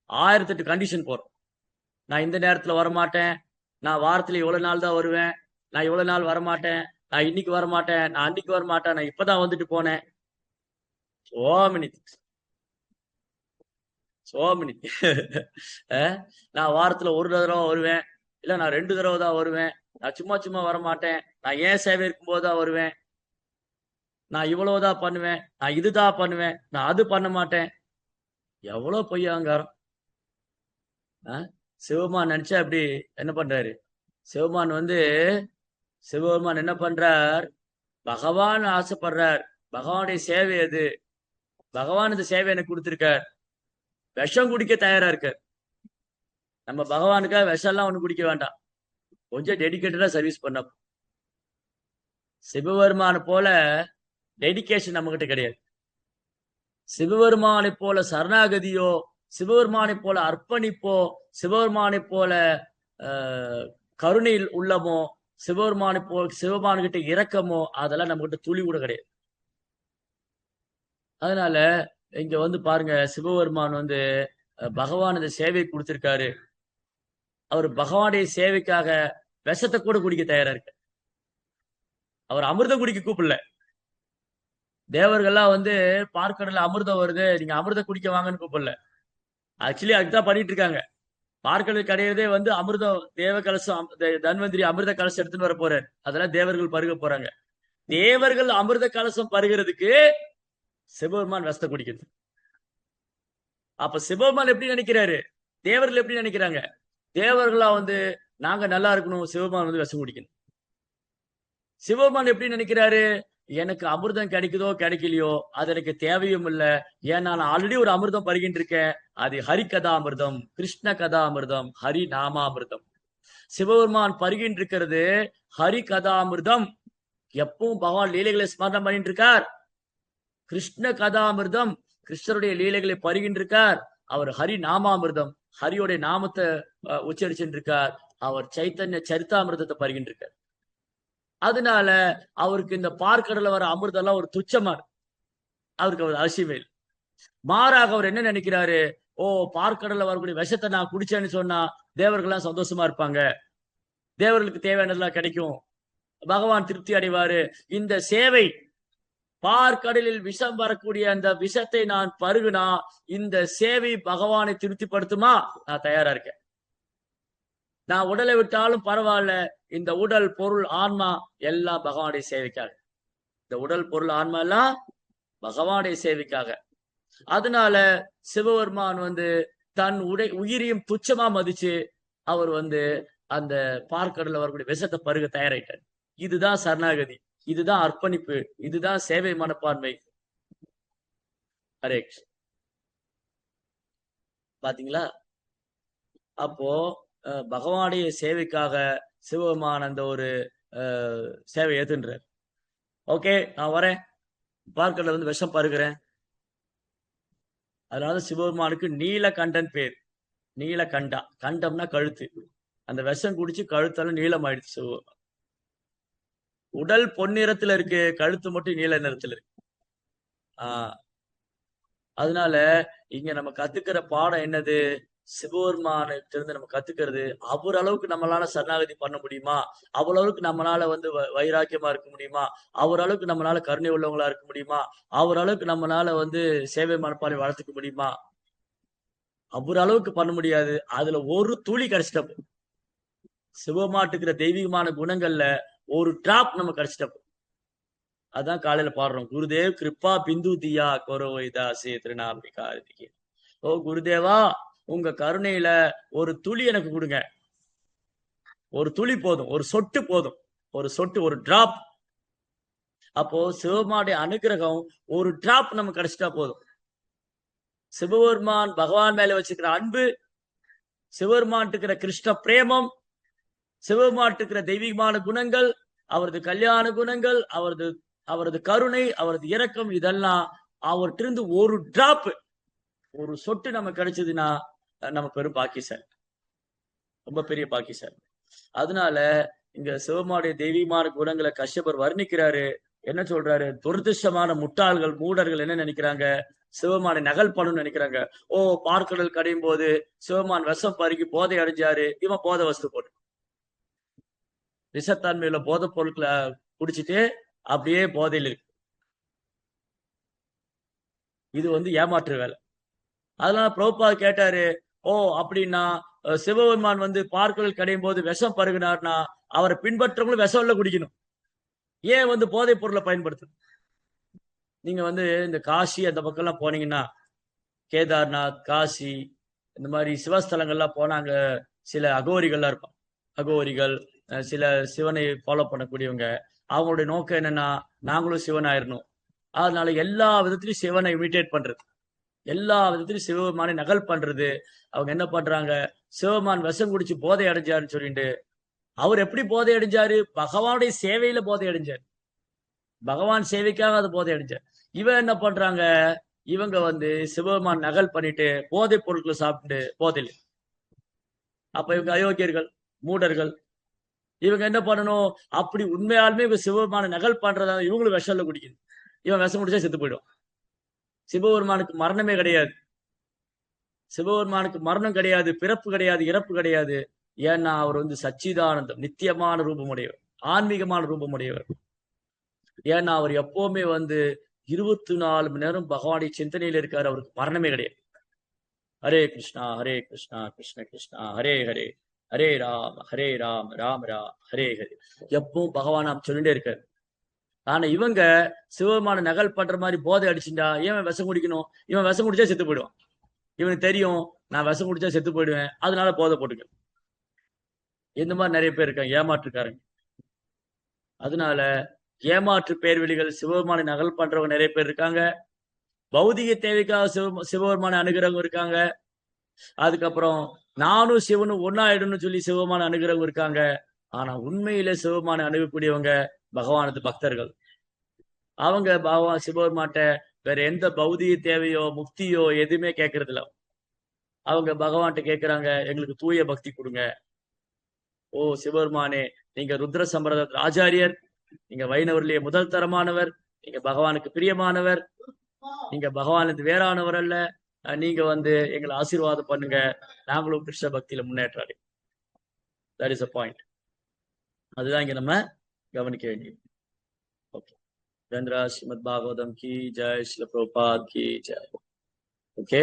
1008 கண்டிஷன் போறோம். நான் இந்த நேரத்துல வரமாட்டேன், நான் வாரத்துல இவ்வளவு நாள் தான் வருவேன், நான் இவ்வளவு நாள் வரமாட்டேன், நான் இன்னைக்கு வரமாட்டேன், நான் அன்னைக்கு வரமாட்டேன், நான் இப்பதான் வந்துட்டு போனேன். So many things, so many. நான் வாரத்துல ஒரு தடவை வருவேன், இல்ல நான் 2 தடவை தான் வருவேன், நான் சும்மா சும்மா வரமாட்டேன், நான் ஏன் சேவை இருக்கும்போது தான் வருவேன், நான் இவ்வளவுதான் பண்ணுவேன், நான் இதுதான் பண்ணுவேன், நான் அது பண்ண மாட்டேன். எவ்வளவு பொய்யாங்காரம். சிவபெருமான் நினைச்சா அப்படி என்ன பண்றாரு? சிவபெருமான் என்ன பண்றார்? பகவான் ஆசைப்படுறார், பகவானுடைய சேவை அது, பகவான் இந்த சேவை எனக்கு கொடுத்திருக்கார். விஷம் குடிக்க தயாரா இருக்கார். நம்ம பகவானுக்காக விஷம் எல்லாம் ஒண்ணு குடிக்க வேண்டாம், கொஞ்சம் டெடிக்கேட்டடா சர்வீஸ் பண்ண. சிவபெருமான போல டெடிகேஷன் நம்ம கிட்ட கிடையாது. சிவபெருமானை போல சரணாகதியோ, சிவபெருமானை போல அர்ப்பணிப்போ, சிவபெருமானை போல கருணையில் உள்ளமோ, சிவபெருமானு கிட்ட இரக்கமோ, அதெல்லாம் நம்ம கிட்ட துளி கூட கிடையாது. அதனால இங்க வந்து பாருங்க, சிவபெருமான் வந்து பகவான் இந்த சேவை கொடுத்திருக்காரு. அவர் பகவானுடைய சேவைக்காக விஷத்தை கூட குடிக்க தயாரா இருக்கு. அவர் அமிர்தம் குடிக்க கூப்பிடல. தேவர்கள்லாம் வந்து பார்க்கடல அமிர்தம் வருது, நீங்க அமிர்தம் குடிக்க வாங்கன்னு கூப்பிடல. ஆக்சுவலி அதுதான் பண்ணிட்டு இருக்காங்க. பார்க்கடல் கிடையதே வந்து அமிர்தம், தேவ கலசம், தன்வந்திரி அமிர்த கலசம் எடுத்துன்னு வர போறாரு. அதெல்லாம் தேவர்கள் பருக போறாங்க. தேவர்கள் அமிர்த கலசம் பருகிறதுக்கு சிவபெருமான் விஷத்தை குடிக்கிறது. அப்ப சிவபெருமான் எப்படி நினைக்கிறாரு? தேவர்கள் எப்படி நினைக்கிறாங்க? தேவர்களா வந்து நாங்க நல்லா இருக்கணும், சிவபெருமான் வந்து விஷம் குடிக்கணும். சிவபெருமான் எப்படி நினைக்கிறாரு? எனக்கு அமிர்தம் கிடைக்குதோ கிடைக்கலையோ அது எனக்கு தேவையும் இல்லை. ஏன்னா நான் ஆல்ரெடி ஒரு அமிர்தம் பருகிட்டு இருக்கேன். அது ஹரி கதா அமிர்தம், கிருஷ்ண கதா அமிர்தம், ஹரி நாமாமிர்தம். சிவபெருமான் பருகிட்டு இருக்கிறது ஹரி கதாமிர்தம். எப்பவும் பகவான் லீலைகளை ஸ்மரணம் பண்ணிட்டு இருக்கார். கிருஷ்ண கதாமிர்தம், கிருஷ்ணருடைய லீலைகளை பருகிட்டு இருக்கார். அவர் ஹரி நாமாமிர்தம், ஹரியோடைய நாமத்தை உச்சரிச்சுட்டு இருக்கார். அவர் சைத்தன்ய சரித்தாமிர்தத்தை பருகிட்டு இருக்கார். அதனால அவருக்கு இந்த பார்க்கடல வர அமிர்தம் எல்லாம் ஒரு துச்சமா அவருக்கு அவர் அவசியமே இல்லை. மாறாக அவர் என்ன நினைக்கிறாரு, ஓ பார்க்கடல வரக்கூடிய விஷத்தை நான் குடிச்சேன்னு சொன்னா தேவர்கள்லாம் சந்தோஷமா இருப்பாங்க, தேவர்களுக்கு தேவையானதெல்லாம் கிடைக்கும், பகவான் திருப்தி அடைவாரு. இந்த சேவை பார்க்கடலில் விஷம் வரக்கூடிய அந்த விஷத்தை நான் பருகுனா இந்த சேவை பகவானை திருப்திப்படுத்துமா? நான் தயாரா இருக்கேன். நான் உடலை விட்டாலும் பரவாயில்ல, இந்த உடல் பொருள் ஆன்மா எல்லாம் பகவானுடைய சேவைக்காக. இந்த உடல் பொருள் ஆன்மா எல்லாம் பகவானுடைய சேவைக்காக. அதனால சிவபெருமான் தன் உயிரையும் துச்சமா மதிச்சு அவர் அந்த பார்க்கடல வரக்கூடிய விஷத்தை பருக தயாராயிட்டார். இதுதான் சரணாகதி, இதுதான் அர்ப்பணிப்பு, இதுதான் சேவை மனப்பான்மை. ஹரே கிருஷ்ணா. பாத்தீங்களா? அப்போ பகவானுடைய சேவைக்காக சிவபெருமான் அந்த ஒரு சேவை ஏத்துன்றார். ஓகே, நான் வரேன், பார்க்கடல விஷம் பருகிறேன். அதனால சிவபெருமானுக்கு நீலகண்டன் பேர். நீலகண்டா, கண்டம்னா கழுத்து. அந்த விஷம் குடிச்சு கழுத்தாலும் நீளம் ஆயிடுச்சு சிவபெருமான். உடல் பொன்னிறத்துல இருக்கு, கழுத்து மட்டும் நீல நிறத்துல இருக்கு. அதனால இங்க நம்ம கத்துக்கிற பாடம் என்னது? சிவபெருமானிலிருந்து நம்ம கத்துக்கிறது, அவர் அளவுக்கு நம்மளால சரணாகதி பண்ண முடியுமா, அவ்வளவுக்கு நம்மளால வைராக்கியமா இருக்க முடியுமா, அவர் அளவுக்கு நம்மளால கருணை உள்ளவங்களா இருக்க முடியுமா, அவர் அளவுக்கு நம்மளால சேவை மனப்பான்மை வளர்த்துக்க முடியுமா? அவர் அளவுக்கு பண்ண முடியாது. அதுல ஒரு துளி கிடைச்சிட்டப்போ, சிவமாட்டுக்கிற தெய்வீகமான குணங்கள்ல ஒரு டிராப் நம்ம கிடைச்சிட்டப்போ, அதான் காலையில பாடுறோம், குருதேவ் கிருப்பா பிந்து தியா கோரோவைதாசே திருநாம்பிகாரிதிக்கு. ஓ குருதேவா, உங்க கருணையில ஒரு துளி எனக்கு கொடுங்க. ஒரு துளி போதும், ஒரு சொட்டு போதும், ஒரு சொட்டு, ஒரு டிராப். அப்போ சிவபெருமானுடைய அனுகிரகம் ஒரு டிராப் நமக்கு கிடைச்சிட்டா போதும். சிவபெருமான் பகவான் மேல வச்சுக்கிற அன்பு, சிவபெருமான் இருக்கிற கிருஷ்ண பிரேமம், சிவபெருமான் இருக்கிற தெய்வீகமான குணங்கள், அவரது கல்யாண குணங்கள், அவரது கருணை, அவரது இரக்கம், இதெல்லாம் அவர்கிட்ட ஒரு டிராப், ஒரு சொட்டு நமக்கு கிடைச்சதுன்னா நம்ம பெரும் பாக்கியசாலி, ரொம்ப பெரிய பாக்கியசாலி. அதனால இங்க சிவபெருமானுடைய தெய்வீகமான குணங்களை கஷ்யபர் வர்ணிக்கிறாரு. என்ன சொல்றாரு? துரதிருஷ்டமான முட்டாள்கள், மூடர்கள் என்ன நினைக்கிறாங்க? சிவபெருமானை நகல் பண்ணணும்னு நினைக்கிறாங்க. ஓ பார்க்கடல் கடையும் போது சிவபெருமான் விஷம் பருகி போதை அடைஞ்சாரு, இவன் போதை வஸ்து போட்டு விஷத்தன்மையில போதை பொருட்களை குடிச்சிட்டு அப்படியே போதையில் இருக்கு. இது ஏமாற்று வேலை. அதனால பிரபுபாத் கேட்டாரு, ஓ அப்படின்னா சிவபெருமான் பார்க்கடல் கடையும் போது விஷம் பருகினார்னா அவரை பின்பற்றவங்களும் விஷம்ல குடிக்கணும், ஏன் போதை பொருளை பயன்படுத்தணும்? நீங்க இந்த காசி அந்த பக்கம் எல்லாம் போனீங்கன்னா, கேதார்நாத், காசி, இந்த மாதிரி சிவஸ்தலங்கள்லாம் போனாங்க, சில அகோரிகள்லாம் இருப்பாங்க. அகோரிகள் சில சிவனை ஃபாலோ பண்ணக்கூடியவங்க. அவங்களுடைய நோக்கம் என்னன்னா, நாங்களும் சிவன் ஆயிரணும். அதனால எல்லா விதத்திலையும் சிவனை இமிட்டேட் பண்றது, எல்லா விதத்திலையும் சிவபெருமானை நகல் பண்றது. அவங்க என்ன பண்றாங்க? சிவபெருமான் விஷம் குடிச்சு போதை அடைஞ்சாருன்னு சொல்லிட்டு, அவர் எப்படி போதை அடைஞ்சாரு? பகவானுடைய சேவையில போதை அடைஞ்சாரு, பகவான் சேவைக்காக அது போதை அடைஞ்சார். இவன் என்ன பண்றாங்க? இவங்க சிவபெருமான் நகல் பண்ணிட்டு போதை பொருட்களை சாப்பிட்டு போதையில். அப்ப இவங்க அயோக்கியர்கள், மூடர்கள். இவங்க என்ன பண்ணணும்? அப்படி உண்மையாலுமே இவங்க சிவபெருமான நகல் பண்றதா இவங்களும் விஷம்ல குடிக்கணும். இவன் விஷம் குடிச்சா செத்து போயிடும். சிவபெருமானுக்கு மரணமே கிடையாது, சிவபெருமானுக்கு மரணம் கிடையாது, பிறப்பு கிடையாது, இறப்பு கிடையாது. ஏன்னா அவர் சச்சிதானந்தம், நித்தியமான ரூபமுடையவர், ஆன்மீகமான ரூபமுடையவர். ஏன்னா அவர் எப்பவுமே 24 மணி நேரம் பகவானுடைய சிந்தனையில இருக்காரு, அவருக்கு மரணமே கிடையாது. ஹரே கிருஷ்ணா கிருஷ்ண கிருஷ்ணா ஹரே ஹரே, ஹரே ராம் ராம் ராம் ஹரே ஹரே. எப்பவும் பகவான் நாம் சொல்லிட்டே இருக்காரு. ஆனா இவங்க சிவபெருமான நகல் பண்ற மாதிரி போதை அடிச்சுட்டா ஏன் விஷம் குடிக்கணும்? இவன் விஷம் குடிச்சா செத்து போயிடுவான். இவனுக்கு தெரியும், நான் விஷம் குடிச்சா செத்து போயிடுவேன், அதனால போதை போட்டுக்க. இந்த மாதிரி நிறைய பேர் இருக்காங்க, ஏமாற்றுக்காரங்க. அதனால ஏமாற்று பேர்வெளிகள் சிவபெருமானை நகல் பண்றவங்க நிறைய பேர் இருக்காங்க. பௌதிக தேவைக்காக சிவபெருமானை அணுகிறவங்க இருக்காங்க. அதுக்கப்புறம் நானும் சிவனும் ஒன்னாயிடும்னு சொல்லி சிவபெருமானை அணுகிறவங்க இருக்காங்க. ஆனா உண்மையிலே சிவபெருமானை அணுகக்கூடியவங்க பகவானது பக்தர்கள். அவங்க பகவான் சிவபெருமான்ட்ட வேற எந்த பௌதிக தேவையோ முக்தியோ எதுவுமே கேட்கறது இல்ல. அவங்க பகவான்கிட்ட கேட்கிறாங்க, எங்களுக்கு தூய பக்தி கொடுங்க. ஓ சிவபெருமானே, நீங்க ருத்ர சம்பிரதாயத்தில் ஆச்சாரியர், நீங்க வைணவர்லயே முதல் தரமானவர், நீங்க பகவானுக்கு பிரியமானவர், நீங்க பகவானுக்கு வேறானவர் அல்ல. நீங்க எங்களை ஆசீர்வாதம் பண்ணுங்க, நாங்களும் கிருஷ்ண பக்தியில முன்னேற்றாரு. That is a point. அதுதான் இங்க நம்ம கவனிக்க வேண்டியது. ஓகே. ஸ்ரீமத் பாகவதம் கி ஜெய், ஸ்ரீல பிரபுபாத் கி ஜெய். ஓகே.